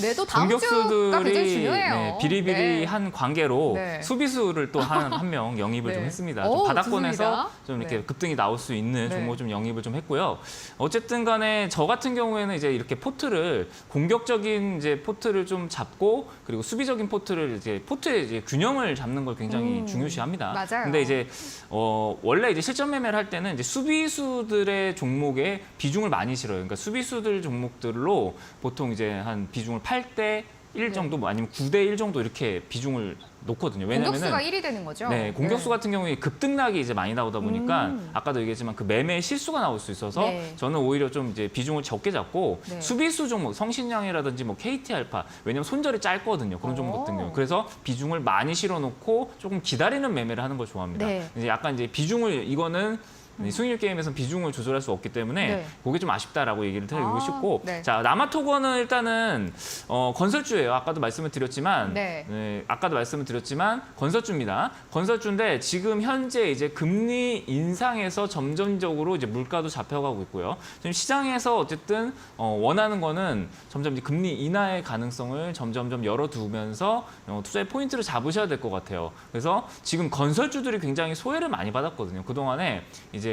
네, 또 다음 주가 굉장히 중요해요. 비리비리한 네. 관계로 네. 수비수를 또 한 명 영입을 네. 좀 했습니다. 오, 좀 바닥권에서 좋습니다. 좀 이렇게 네. 급등이 나올 수 있는 네. 종목 좀 영입을 좀 했고요. 어쨌든 간에 저 같은 경우에는 이제 이렇게 포트를 공격적인 이제 포트를 좀 잡고 그리고 수비적인 포트를 이제 포트의 이제 균형을 잡는 걸 굉장히 중요시합니다. 맞아요. 근데 이제 원래 이제 실전 매매를 할 때는 이제 수비수들의 종목에 비중을 많이 실어요. 그러니까 수비수들 종목들로 보통 이제 한 비중을 8대 1 정도 뭐 아니면 9대 1 정도 이렇게 비중을 놓거든요. 왜냐면은 공격수가 1이 되는 거죠? 네, 공격수 같은 경우에 급등락이 이제 많이 나오다 보니까 아까도 얘기했지만 그 매매에 실수가 나올 수 있어서 네. 저는 오히려 좀 이제 비중을 적게 잡고 네. 수비수 종목 성신양이라든지 뭐 KT알파 왜냐면 손절이 짧거든요. 그런 종목 같은 경우. 그래서 비중을 많이 실어 놓고 조금 기다리는 매매를 하는 걸 좋아합니다. 네. 이제 약간 이제 비중을 이거는 수익률 게임에서는 비중을 조절할 수 없기 때문에 네. 그게 좀 아쉽다라고 얘기를 드리고 싶고 네. 자 남아토건은 일단은 건설주예요. 아까도 말씀을 드렸지만 네. 아까도 말씀을 드렸지만 건설주입니다. 건설주인데 지금 현재 이제 금리 인상에서 점점적으로 이제 물가도 잡혀가고 있고요. 지금 시장에서 어쨌든 원하는 거는 점점 이제 금리 인하의 가능성을 점점점 열어두면서 투자의 포인트를 잡으셔야 될 것 같아요. 그래서 지금 건설주들이 굉장히 소외를 많이 받았거든요. 그동안에 이제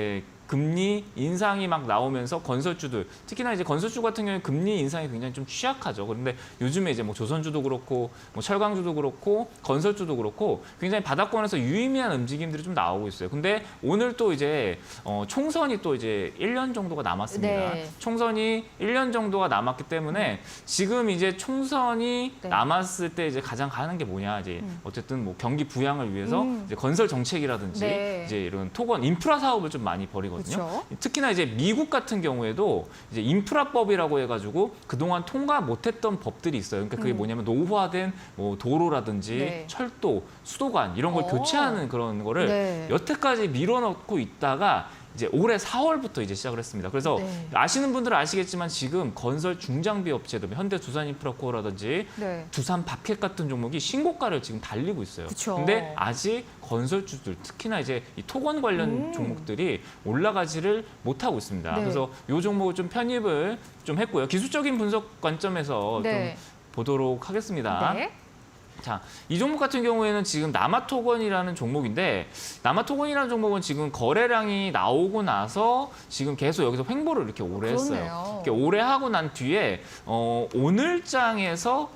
금리 인상이 막 나오면서 건설주들 특히나 이제 건설주 같은 경우에 금리 인상이 굉장히 좀 취약하죠. 그런데 요즘에 이제 뭐 조선주도 그렇고 뭐 철강주도 그렇고 건설주도 그렇고 굉장히 바닥권에서 유의미한 움직임들이 좀 나오고 있어요. 근데 오늘 또 이제 총선이 또 이제 1년 정도가 남았습니다. 네. 총선이 1년 정도가 남았기 때문에 지금 이제 총선이 네. 남았을 때 이제 가장 가는 게 뭐냐 이제 어쨌든 뭐 경기 부양을 위해서 이제 건설 정책이라든지 네. 이제 이런 토건 인프라 사업을 좀 많이 벌이거든요. 그렇죠. 특히나 이제 미국 같은 경우에도 이제 인프라법이라고 해가지고 그동안 통과 못했던 법들이 있어요. 그러니까 그게 뭐냐면 노후화된 뭐 도로라든지 네. 철도, 수도관 이런 걸 교체하는 그런 거를 네. 여태까지 밀어넣고 있다가 이제 올해 4월부터 이제 시작을 했습니다. 그래서 네. 아시는 분들은 아시겠지만 지금 건설 중장비 업체들, 현대 두산인프라코어라든지 네. 두산 바켓 같은 종목이 신고가를 지금 달리고 있어요. 그쵸. 근데 아직 건설주들, 특히나 이제 이 토건 관련 종목들이 올라가지를 못하고 있습니다. 네. 그래서 이 종목을 좀 편입을 좀 했고요. 기술적인 분석 관점에서 네. 좀 보도록 하겠습니다. 네. 자, 이 종목 같은 경우에는 지금 남아토건이라는 종목인데 남아토건이라는 종목은 지금 거래량이 나오고 나서 지금 계속 여기서 횡보를 이렇게 오래 그렇네요. 했어요. 이렇게 오래 하고 난 뒤에 오늘장에서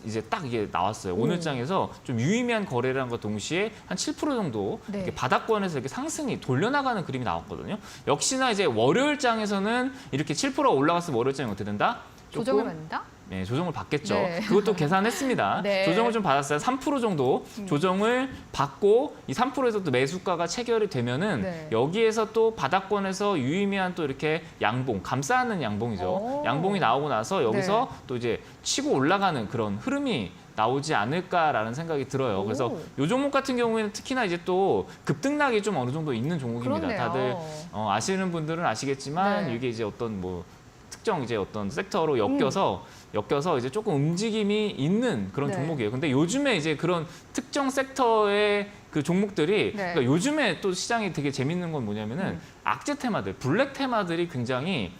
이제 딱 이게 나왔어요. 오늘장에서 좀 유의미한 거래량과 동시에 한 7% 정도 네. 이렇게 바닥권에서 이렇게 상승이 돌려나가는 그림이 나왔거든요. 역시나 이제 월요일장에서는 이렇게 7% 올라갔으면 월요일장이 어떻게 된다? 조정을 조금 받는다? 네, 조정을 받겠죠. 네. 그것도 계산했습니다. 네. 조정을 좀 받았어요. 3% 정도 조정을 받고 이 3%에서 또 매수가가 체결이 되면은 네. 여기에서 또 바닥권에서 유의미한 또 이렇게 양봉, 감싸는 양봉이죠. 오. 양봉이 나오고 나서 여기서 네. 또 이제 치고 올라가는 그런 흐름이 나오지 않을까라는 생각이 들어요. 그래서 오. 이 종목 같은 경우에는 특히나 이제 또 급등락이 좀 어느 정도 있는 종목입니다. 그렇네요. 다들 아시는 분들은 아시겠지만 네. 이게 이제 어떤 뭐 특정 이제 어떤 섹터로 엮여서 이제 조금 움직임이 있는 그런 네. 종목이에요. 근데 요즘에 이제 그런 특정 섹터의 그 종목들이 네. 그러니까 요즘에 또 시장이 되게 재밌는 건 뭐냐면은 악재 테마들, 블랙 테마들이 굉장히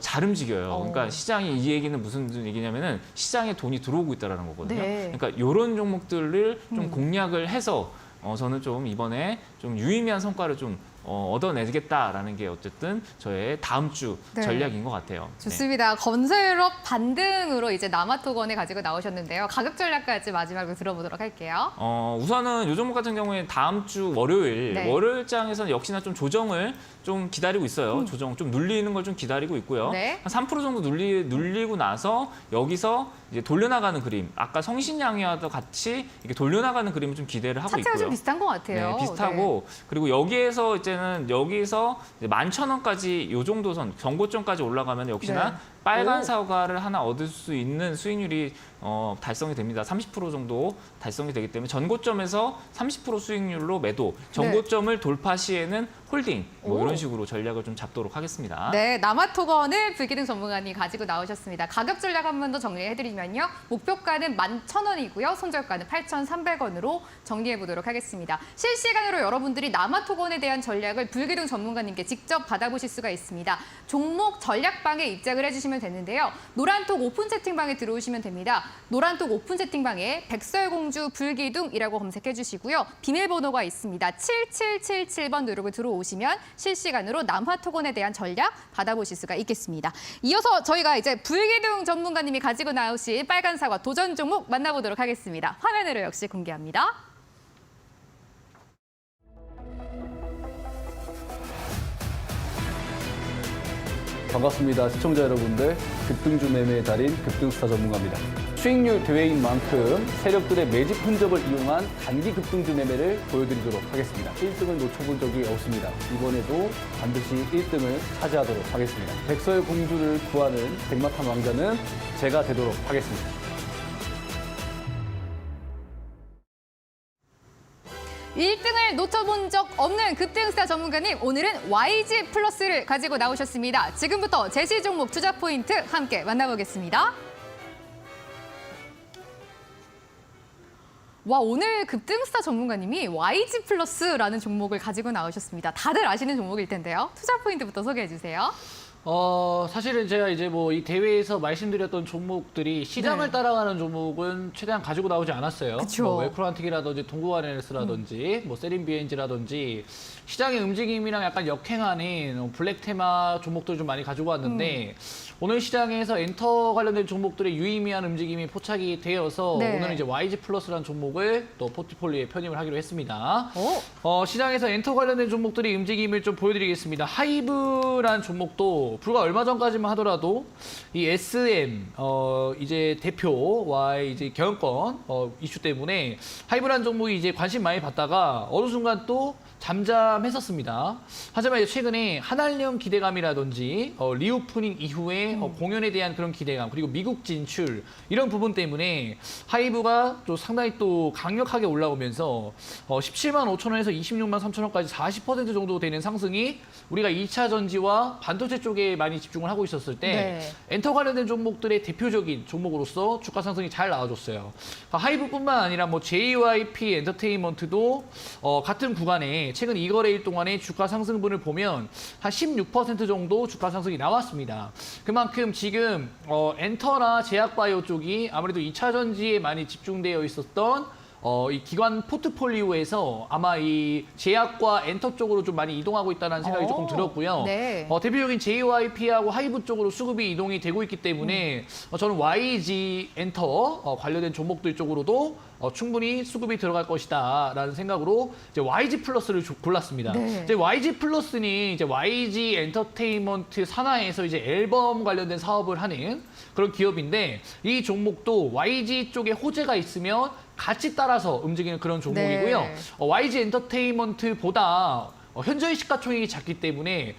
잘 움직여요. 그러니까 시장이 이 얘기는 무슨 얘기냐면은 시장에 돈이 들어오고 있다라는 거거든요. 네. 그러니까 이런 종목들을 좀 공략을 해서 저는 좀 이번에 좀 유의미한 성과를 좀 얻어내겠다라는 게 어쨌든 저의 다음 주 네. 전략인 것 같아요. 네. 좋습니다. 건설업 반등으로 이제 남아토건에 가지고 나오셨는데요. 가격 전략까지 마지막으로 들어보도록 할게요. 우선은 요 종목 같은 경우에 다음 주 월요일, 네. 월요일장에서는 역시나 좀 조정을 좀 기다리고 있어요. 조정 좀 눌리는 걸 좀 기다리고 있고요. 네. 한 3% 정도 눌리고 나서 여기서 이제 돌려나가는 그림, 아까 성신양이와도 같이 이렇게 돌려나가는 그림을 좀 기대를 하고 차트가 있고요. 좀 비슷한 것 같아요. 네, 비슷하고 그리고 여기에서 이제는 여기서 11,000원까지 요 정도 선 전고점까지 올라가면 역시나 네. 빨간 오. 사과를 하나 얻을 수 있는 수익률이 달성이 됩니다. 30% 정도 달성이 되기 때문에 전고점에서 30% 수익률로 매도, 전고점을 돌파 시에는 홀딩 뭐 오. 이런 식으로 전략을 좀 잡도록 하겠습니다. 네, 남아토건을 불기능 전문가님 가지고 나오셨습니다. 가격 전략 한 번 더 정리해드리면요. 목표가는 11,000원이고요. 손절가는 8,300원으로 정리해보도록 하겠습니다. 실시간으로 여러분들이 남아토건에 대한 전략을 불기능 전문가님께 직접 받아보실 수가 있습니다. 종목 전략방에 입장을 해주시면 되는데요. 노란톡 오픈 채팅방에 들어오시면 됩니다. 노란톡 오픈 채팅방에 백설공주 불기둥이라고 검색해 주시고요. 비밀번호가 있습니다. 7777번 누르고 들어오시면 실시간으로 남아토건에 대한 전략 받아보실 수가 있겠습니다. 이어서 저희가 이제 불기둥 전문가님이 가지고 나오신 빨간 사과 도전 종목 만나보도록 하겠습니다. 화면으로 역시 공개합니다. 반갑습니다. 시청자 여러분들. 급등주 매매의 달인 급등스타 전문가입니다. 수익률 대회인 만큼 세력들의 매집 흔적을 이용한 단기 급등주 매매를 보여드리도록 하겠습니다. 1등을 놓쳐본 적이 없습니다. 이번에도 반드시 1등을 차지하도록 하겠습니다. 백설공주를 구하는 백마탄 왕자는 제가 되도록 하겠습니다. 일등을 놓쳐본 적 없는 급등스타 전문가님, 오늘은 YG 플러스를 가지고 나오셨습니다. 지금부터 제시 종목 투자 포인트 함께 만나보겠습니다. 와, 오늘 급등스타 전문가님이 YG 플러스라는 종목을 가지고 나오셨습니다. 다들 아시는 종목일 텐데요. 투자 포인트부터 소개해 주세요. 사실은 제가 이제 뭐 이 대회에서 말씀드렸던 종목들이 시장을 네. 따라가는 종목은 최대한 가지고 나오지 않았어요. 그쵸. 뭐 웨크란틱이라든지 동구아레스라든지 뭐 세린비엔지라든지 시장의 움직임이랑 약간 역행하는 블랙 테마 종목들 좀 많이 가지고 왔는데 오늘 시장에서 엔터 관련된 종목들의 유의미한 움직임이 포착이 되어서 네. 오늘은 이제 YG 플러스라는 종목을 또 포트폴리오에 편입을 하기로 했습니다. 오. 시장에서 엔터 관련된 종목들의 움직임을 좀 보여드리겠습니다. 하이브라는 종목도 불과 얼마 전까지만 하더라도 이 SM 이제 대표와의 이제 경영권 이슈 때문에 하이브라는 종목이 이제 관심 많이 받다가 어느 순간 또 잠잠했었습니다. 하지만 이제 최근에 한알령 기대감이라든지 리오프닝 이후에 공연에 대한 그런 기대감, 그리고 미국 진출 이런 부분 때문에 하이브가 또 상당히 또 강력하게 올라오면서 17만 5천 원에서 26만 3천 원까지 40% 정도 되는 상승이 우리가 2차 전지와 반도체 쪽에 많이 집중을 하고 있었을 때 네. 엔터 관련된 종목들의 대표적인 종목으로서 주가 상승이 잘 나와줬어요. 하이브뿐만 아니라 뭐 JYP 엔터테인먼트도 같은 구간에 최근 2거래일 동안의 주가 상승분을 보면 한 16% 정도 주가 상승이 나왔습니다. 그만큼 지금 엔터나 제약바이오 쪽이 아무래도 2차 전지에 많이 집중되어 있었던 이 기관 포트폴리오에서 아마 이 제약과 엔터 쪽으로 좀 많이 이동하고 있다는 생각이 조금 들었고요. 네. 대표적인 JYP하고 하이브 쪽으로 수급이 이동이 되고 있기 때문에 저는 YG 엔터 관련된 종목들 쪽으로도 충분히 수급이 들어갈 것이다라는 생각으로 이제 YG 플러스를 골랐습니다. 네. 이제 YG 플러스는 이제 YG 엔터테인먼트 산하에서 이제 앨범 관련된 사업을 하는 그런 기업인데 이 종목도 YG 쪽에 호재가 있으면 같이 따라서 움직이는 그런 종목이고요. 네. YG 엔터테인먼트보다 현저히 시가총액이 작기 때문에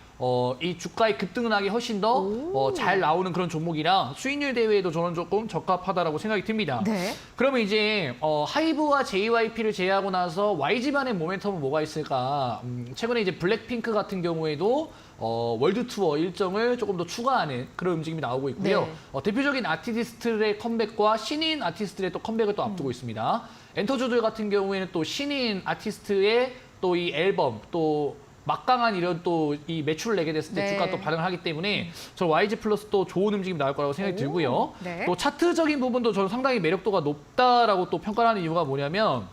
이 주가의 급등락이 훨씬 더 잘 나오는 그런 종목이라 수익률 대회에도 저는 조금 적합하다라고 생각이 듭니다. 네. 그러면 이제 하이브와 JYP를 제외하고 나서 YG만의 모멘텀은 뭐가 있을까? 최근에 이제 블랙핑크 같은 경우에도 월드 투어 일정을 조금 더 추가하는 그런 움직임이 나오고 있고요. 네. 대표적인 아티스트들의 컴백과 신인 아티스트들의 또 컴백을 또 앞두고 있습니다. 엔터주들 같은 경우에는 또 신인 아티스트의 또 이 앨범 또 막강한 이런 또 이 매출을 내게 됐을 때 네. 주가 또 반응을 하기 때문에 저 YG 플러스 또 좋은 움직임 나올 거라고 생각이 들고요. 네. 또 차트적인 부분도 저는 상당히 매력도가 높다라고 또 평가를 하는 이유가 뭐냐면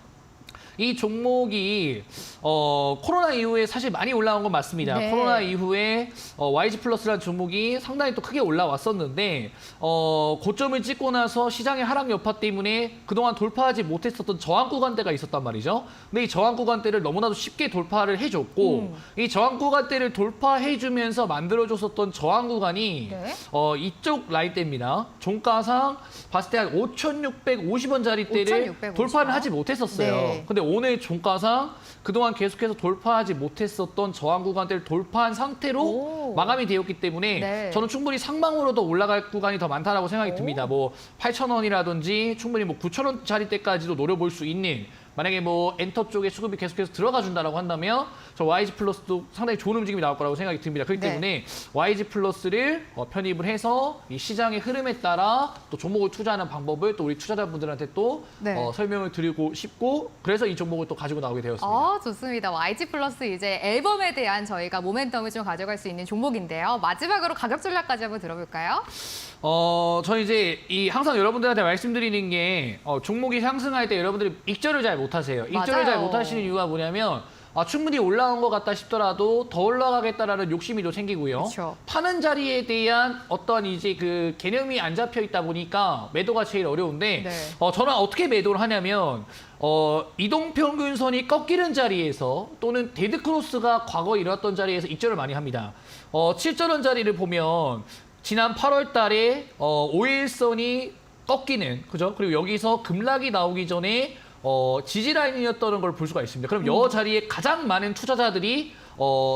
이 종목이 코로나 이후에 사실 많이 올라온 건 맞습니다. 네. 코로나 이후에 YG 플러스라는 종목이 상당히 또 크게 올라왔었는데 고점을 찍고 나서 시장의 하락 여파 때문에 그동안 돌파하지 못했었던 저항 구간대가 있었단 말이죠. 근데 이 저항 구간대를 너무나도 쉽게 돌파를 해줬고 이 저항 구간대를 돌파해주면서 만들어줬었던 저항 구간이 네. 이쪽 라인대입니다. 종가상 봤을 때 한 5,650원짜리대를 5,650 돌파를 하지 못했었어요. 네. 근데 오늘 종가상 그동안 계속해서 돌파하지 못했었던 저항 구간대를 돌파한 상태로 오. 마감이 되었기 때문에 네. 저는 충분히 상방으로도 올라갈 구간이 더 많다라고 생각이 듭니다. 뭐 8,000원이라든지 충분히 뭐 9,000원짜리 대까지도 노려볼 수 있는 만약에 뭐 엔터 쪽에 수급이 계속해서 들어가 준다라고 한다면 저 YG 플러스도 상당히 좋은 움직임이 나올 거라고 생각이 듭니다. 그렇기 네. 때문에 YG 플러스를 편입을 해서 이 시장의 흐름에 따라 또 종목을 투자하는 방법을 또 우리 투자자분들한테 또 네. 설명을 드리고 싶고 그래서 이 종목을 또 가지고 나오게 되었습니다. 좋습니다. YG 플러스 이제 앨범에 대한 저희가 모멘텀을 좀 가져갈 수 있는 종목인데요. 마지막으로 가격 전략까지 한번 들어볼까요? 저는 이제 항상 여러분들한테 말씀드리는 게 종목이 상승할 때 여러분들이 익절을 잘 못하세요. 익절을 잘 맞아요. 못하시는 이유가 뭐냐면 충분히 올라온 것 같다 싶더라도 더 올라가겠다라는 욕심이 또 생기고요. 그쵸. 파는 자리에 대한 어떤 이제 그 개념이 안 잡혀 있다 보니까 매도가 제일 어려운데 네. 저는 어떻게 매도를 하냐면 이동평균선이 꺾이는 자리에서 또는 데드크로스가 과거에 일어났던 자리에서 익절을 많이 합니다. 7전원 자리를 보면 지난 8월 달에 5일선이 꺾이는, 그죠? 그리고 여기서 급락이 나오기 전에 지지 라인이었던 걸 볼 수가 있습니다. 그럼 여 자리에 가장 많은 투자자들이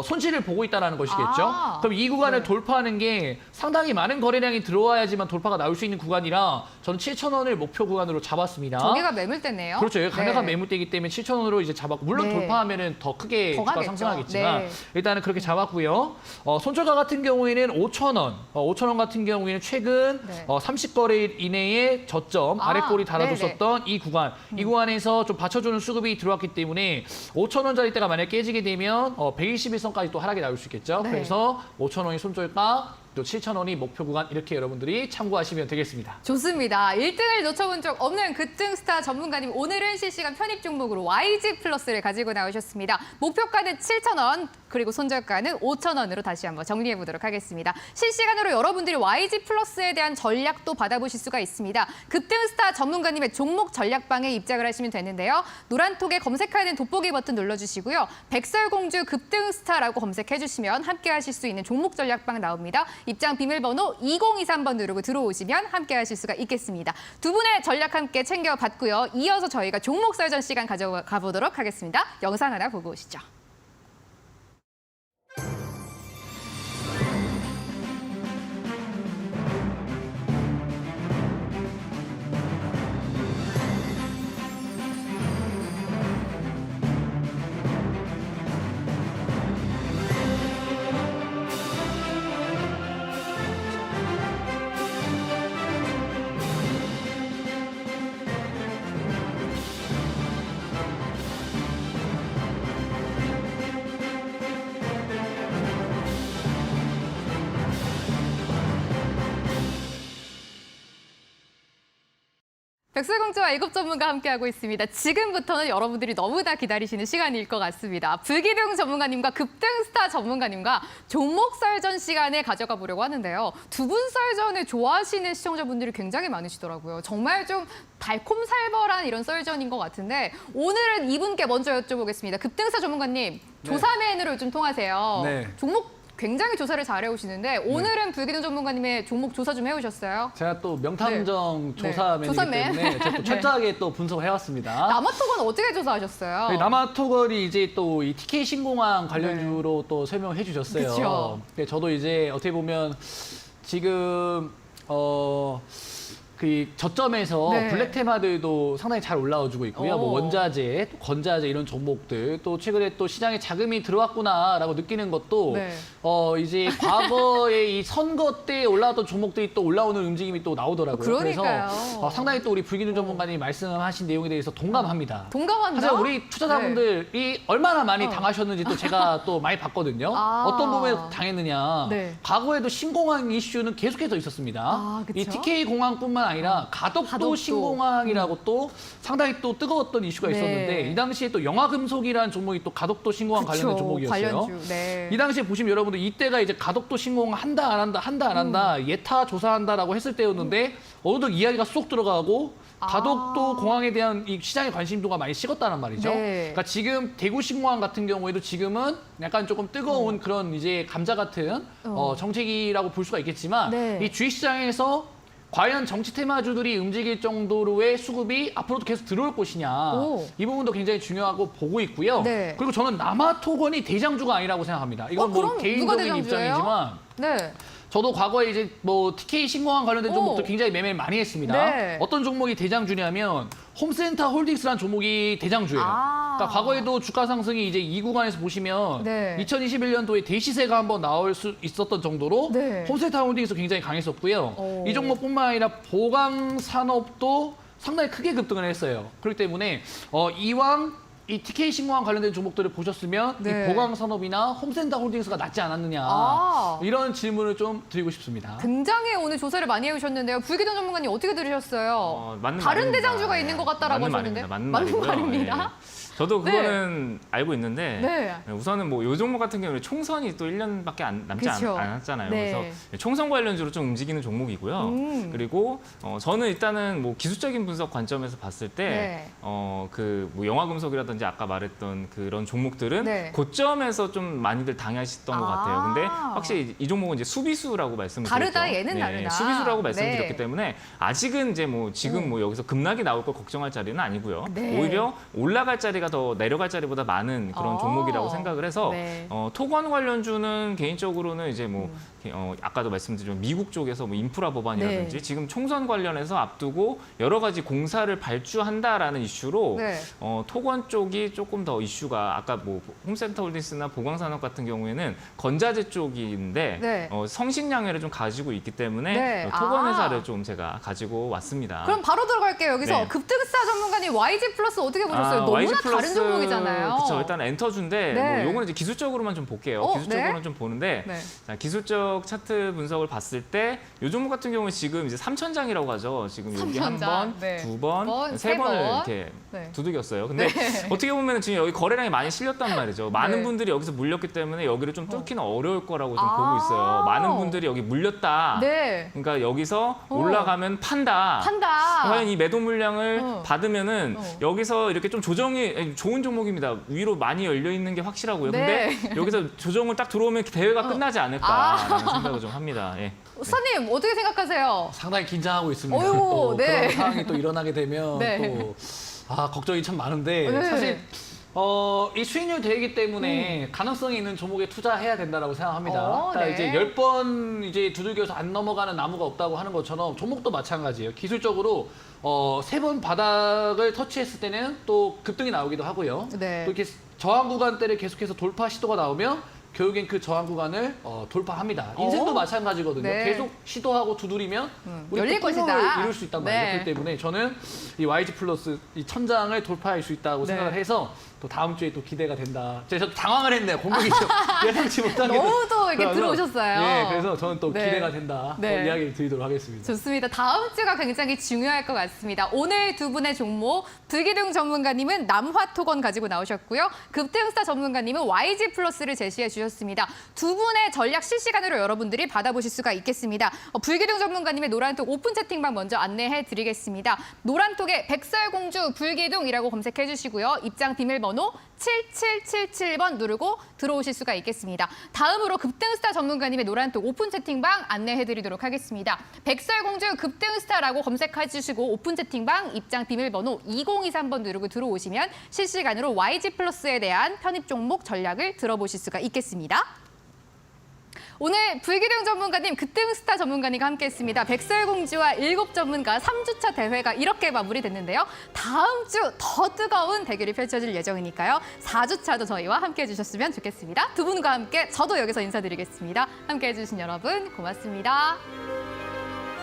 손실을 보고 있다는 것이겠죠. 그럼 이 구간을 네. 돌파하는 게 상당히 많은 거래량이 들어와야지만 돌파가 나올 수 있는 구간이라 저는 7,000원을 목표 구간으로 잡았습니다. 저기가 매물대네요. 그렇죠. 여기 강력한 네. 매물대이기 때문에 7,000원으로 이제 잡았고 물론 네. 돌파하면은 더 크게 더 주가 가겠죠. 상승하겠지만 네. 일단은 그렇게 잡았고요. 손절가 같은 경우에는 5,000원. 5,000원 같은 경우에는 최근 네. 30거래일 이내에 저점 아랫골이 달아줬었던 이 구간. 이 구간에서 좀 받쳐주는 수급이 들어왔기 때문에 5,000원짜리 대가 만약 깨지게 되면 121선까지 또 하락이 나올 수 있겠죠. 네. 그래서 5,000원이 손절가, 또 7,000원이 목표 구간 이렇게 여러분들이 참고하시면 되겠습니다. 좋습니다. 1등을 놓쳐본 적 없는 급등 스타 전문가님 오늘은 실시간 편입 종목으로 YG 플러스를 가지고 나오셨습니다. 목표가는 7,000원 그리고 손절가는 5,000원으로 다시 한번 정리해 보도록 하겠습니다. 실시간으로 여러분들이 YG 플러스에 대한 전략도 받아보실 수가 있습니다. 급등 스타 전문가님의 종목 전략방에 입장을 하시면 되는데요. 노란톡에 검색하는 돋보기 버튼 눌러주시고요. 백설공주 급등 스타라고 검색해 주시면 함께 하실 수 있는 종목 전략방 나옵니다. 입장 비밀번호 2023번 누르고 들어오시면 함께 하실 수가 있겠습니다. 두 분의 전략 함께 챙겨봤고요. 이어서 저희가 종목 설전 시간 가져가 보도록 하겠습니다. 영상 하나 보고 오시죠. 백설공주와 일곱 전문가 함께하고 있습니다. 지금부터는 여러분들이 너무나 기다리시는 시간일 것 같습니다. 불기둥 전문가님과 급등스타 전문가님과 종목 썰전 시간을 가져가 보려고 하는데요. 두 분 썰전을 좋아하시는 시청자분들이 굉장히 많으시더라고요. 정말 좀 달콤살벌한 이런 썰전인 것 같은데 오늘은 이분께 먼저 여쭤보겠습니다. 급등스타 전문가님, 조사맨으로 요즘 통하세요. 네. 종목 굉장히 조사를 잘 해오시는데 오늘은 불기둥 전문가님의 종목 조사 좀 해오셨어요? 제가 또 명탐정 네. 조사맨이기 조사맨. 때문에 제가 또 네. 철저하게 또 분석을 해왔습니다. 남아토건 어떻게 조사하셨어요? 네, 남아토건이 이제 또 이 TK 신공항 관련주로 또 설명을 해주셨어요. 그쵸. 네, 저도 이제 어떻게 보면 지금 그 저점에서 네. 블랙 테마들도 상당히 잘 올라와주고 있고요. 뭐 오. 원자재, 또 건자재 이런 종목들 또 최근에 또 시장에 자금이 들어왔구나라고 느끼는 것도 네. 이제 과거에 이 선거 때 올라왔던 종목들이 또 올라오는 움직임이 또 나오더라고요. 그러니까요. 그래서 상당히 또 우리 불기둥 전문가님이 말씀하신 내용에 대해서 동감합니다. 동감한다? 하지만 우리 투자자분들이 얼마나 많이 당하셨는지 또 제가 또 많이 봤거든요. 아. 어떤 부분에 당했느냐. 네. 과거에도 신공항 이슈는 계속해서 있었습니다. 아, 그쵸? 이 TK 공항뿐만 아니라 가덕도 가덕도. 신공항이라고 또 상당히 또 뜨거웠던 이슈가 네. 있었는데 이 당시에 또 영화금속이라는 종목이 또 가덕도 신공항 관련된 그쵸, 종목이었어요. 관련주. 네. 이 당시에 보시면 여러분들 이때가 이제 가덕도 신공항 한다 안 한다 한다 안 한다 예타 조사한다라고 했을 때였는데 어느덧 이야기가 쏙 들어가고 가덕도 공항에 대한 이 시장의 관심도가 많이 식었다는 말이죠. 네. 그러니까 지금 대구 신공항 같은 경우에도 지금은 약간 조금 뜨거운 그런 이제 감자 같은 정책이라고 볼 수가 있겠지만 네. 이 주식시장에서 과연 정치 테마주들이 움직일 정도로의 수급이 앞으로도 계속 들어올 것이냐. 오. 이 부분도 굉장히 중요하고 보고 있고요. 네. 그리고 저는 남아토건이 대장주가 아니라고 생각합니다. 이건 뭐 그럼 누가 개인적인 대장주예요? 입장이지만 네. 저도 과거에 이제 뭐 TK 신공항 관련된 오. 종목도 굉장히 매매를 많이 했습니다. 네. 어떤 종목이 대장주냐면 홈센터 홀딩스라는 종목이 대장주예요. 아. 그러니까 과거에도 주가 상승이 이제 이 구간에서 보시면 네. 2021년도에 대시세가 한번 나올 수 있었던 정도로 네. 홈센터 홀딩스 굉장히 강했었고요. 오. 이 종목뿐만 아니라 보강 산업도 상당히 크게 급등을 했어요. 그렇기 때문에 이왕 이 TK 신공항 관련된 종목들을 보셨으면 네. 이 보강 산업이나 홈센터 홀딩스가 낫지 않았느냐 아. 이런 질문을 좀 드리고 싶습니다. 굉장히 오늘 조사를 많이 해오셨는데요. 불기둥 전문가님 어떻게 들으셨어요? 맞는 다른 말입니다. 대장주가 있는 것 같다라고 맞는 하셨는데 말입니다. 맞는 말입니다. 예. 저도 네. 그거는 알고 있는데 네. 우선은 뭐 요 종목 같은 경우는 총선이 또 1년밖에 남지 그쵸. 않았잖아요. 네. 그래서 총선 관련주로 좀 움직이는 종목이고요. 그리고 저는 일단은 뭐 기술적인 분석 관점에서 봤을 때 네. 그 뭐 영화금속이라든지 아까 말했던 그런 종목들은 네. 고점에서 좀 많이들 당하셨던 것 같아요. 근데 확실히 이 종목은 이제 수비수라고 말씀을 다르다, 드렸죠. 얘는 다르다. 수비수라고 말씀드렸기 네. 때문에 아직은 이제 뭐 지금 뭐 여기서 급락이 나올 걸 걱정할 자리는 아니고요. 네. 오히려 올라갈 자리가 더 내려갈 자리보다 많은 그런 종목이라고 생각을 해서 네. 토건 관련주는 개인적으로는 이제 뭐 아까도 말씀드린 미국 쪽에서 뭐 인프라 법안이라든지 네. 지금 총선 관련해서 앞두고 여러 가지 공사를 발주한다라는 이슈로 네. 토건 쪽이 조금 더 이슈가 아까 뭐 홈센터 홀딩스나 보강산업 같은 경우에는 건자재 쪽인데 네. 성식량회를 좀 가지고 있기 때문에 네. 토건 아. 회사를 좀 제가 가지고 왔습니다. 그럼 바로 들어갈게요. 여기서 네. 급등스타 전문가님 YG 플러스 어떻게 보셨어요? 너무나 YG 다른 플러스, 종목이잖아요. 그렇죠. 일단 엔터주인데 네. 뭐 요거는 이제 기술적으로만 좀 볼게요. 기술적으로는 네. 좀 보는데 네. 자, 기술적 차트 분석을 봤을 때 요 종목 같은 경우는 지금 이제 3천장이라고 하죠. 지금 여기 3,000장. 한 번, 네. 두 번, 번, 세 세 번을 번. 이렇게 네. 두들겼어요. 근데 어떻게 보면 지금 여기 거래량이 많이 실렸단 말이죠. 많은 네. 분들이 여기서 물렸기 때문에 여기를 좀 뚫기는 어려울 거라고 좀 아. 보고 있어요. 많은 분들이 여기 물렸다. 네. 그러니까 여기서 올라가면 판다. 판다. 과연 이 매도 물량을 어. 받으면은 여기서 이렇게 좀 조정이 좋은 종목입니다. 위로 많이 열려 있는 게 확실하고요. 네. 근데 여기서 조정을 딱 들어오면 대회가 끝나지 않을까라는 생각을 좀 합니다. 예. 수사님 어떻게 생각하세요? 상당히 긴장하고 있습니다. 어휴, 또 네. 그런 상황이 또 일어나게 되면 네. 또 걱정이 참 많은데 네. 사실 이 수익률 대이기 때문에 가능성이 있는 종목에 투자해야 된다라고 생각합니다. 그러니까 네. 이제 10번 이제 두들겨서 안 넘어가는 나무가 없다고 하는 것처럼 종목도 마찬가지예요. 기술적으로 3번 바닥을 터치했을 때는 또 급등이 나오기도 하고요. 네. 또 이렇게 저항 구간대를 계속해서 돌파 시도가 나오면 결국엔 그 저항 구간을 돌파합니다. 인생도 마찬가지거든요. 네. 계속 시도하고 두드리면 우리 열릴 또 꿈을 것이다. 이룰 수 있단 말이에요. 네. 그렇기 때문에 저는 이 YG 플러스 이 천장을 돌파할 수 있다고 네. 생각을 해서 또 다음 주에 또 기대가 된다. 제가 저 당황을 했네요. 공격이 좀 예상치 못한 게 너무도 이렇게 그래서, 들어오셨어요. 네, 그래서 저는 또 네. 기대가 된다. 네. 또 이야기를 드리도록 하겠습니다. 좋습니다. 다음 주가 굉장히 중요할 것 같습니다. 오늘 두 분의 종목, 불기둥 전문가님은 남화토건 가지고 나오셨고요. 급등스타 전문가님은 YG 플러스를 제시해 주셨습니다. 두 분의 전략 실시간으로 여러분들이 받아보실 수가 있겠습니다. 불기둥 전문가님의 노란톡 오픈 채팅방 먼저 안내해 드리겠습니다. 노란톡에 백설공주 불기둥이라고 검색해 주시고요. 입장 비밀번호 7777번 누르고 들어오실 수가 있겠습니다. 다음으로 급등스타 전문가님의 노란톡 오픈 채팅방 안내해 드리도록 하겠습니다. 백설공주 급등스타라고 검색해 주시고 오픈 채팅방 입장 비밀번호 2023번 누르고 들어오시면 실시간으로 YG 플러스에 대한 편입 종목 전략을 들어보실 수가 있겠습니다. 오늘 불기둥 전문가님, 급등스타 전문가님과 함께했습니다. 백설공주와 7 전문가 3주차 대회가 이렇게 마무리됐는데요. 다음 주 더 뜨거운 대결이 펼쳐질 예정이니까요. 4주차도 저희와 함께해 주셨으면 좋겠습니다. 두 분과 함께 저도 여기서 인사드리겠습니다. 함께해 주신 여러분 고맙습니다.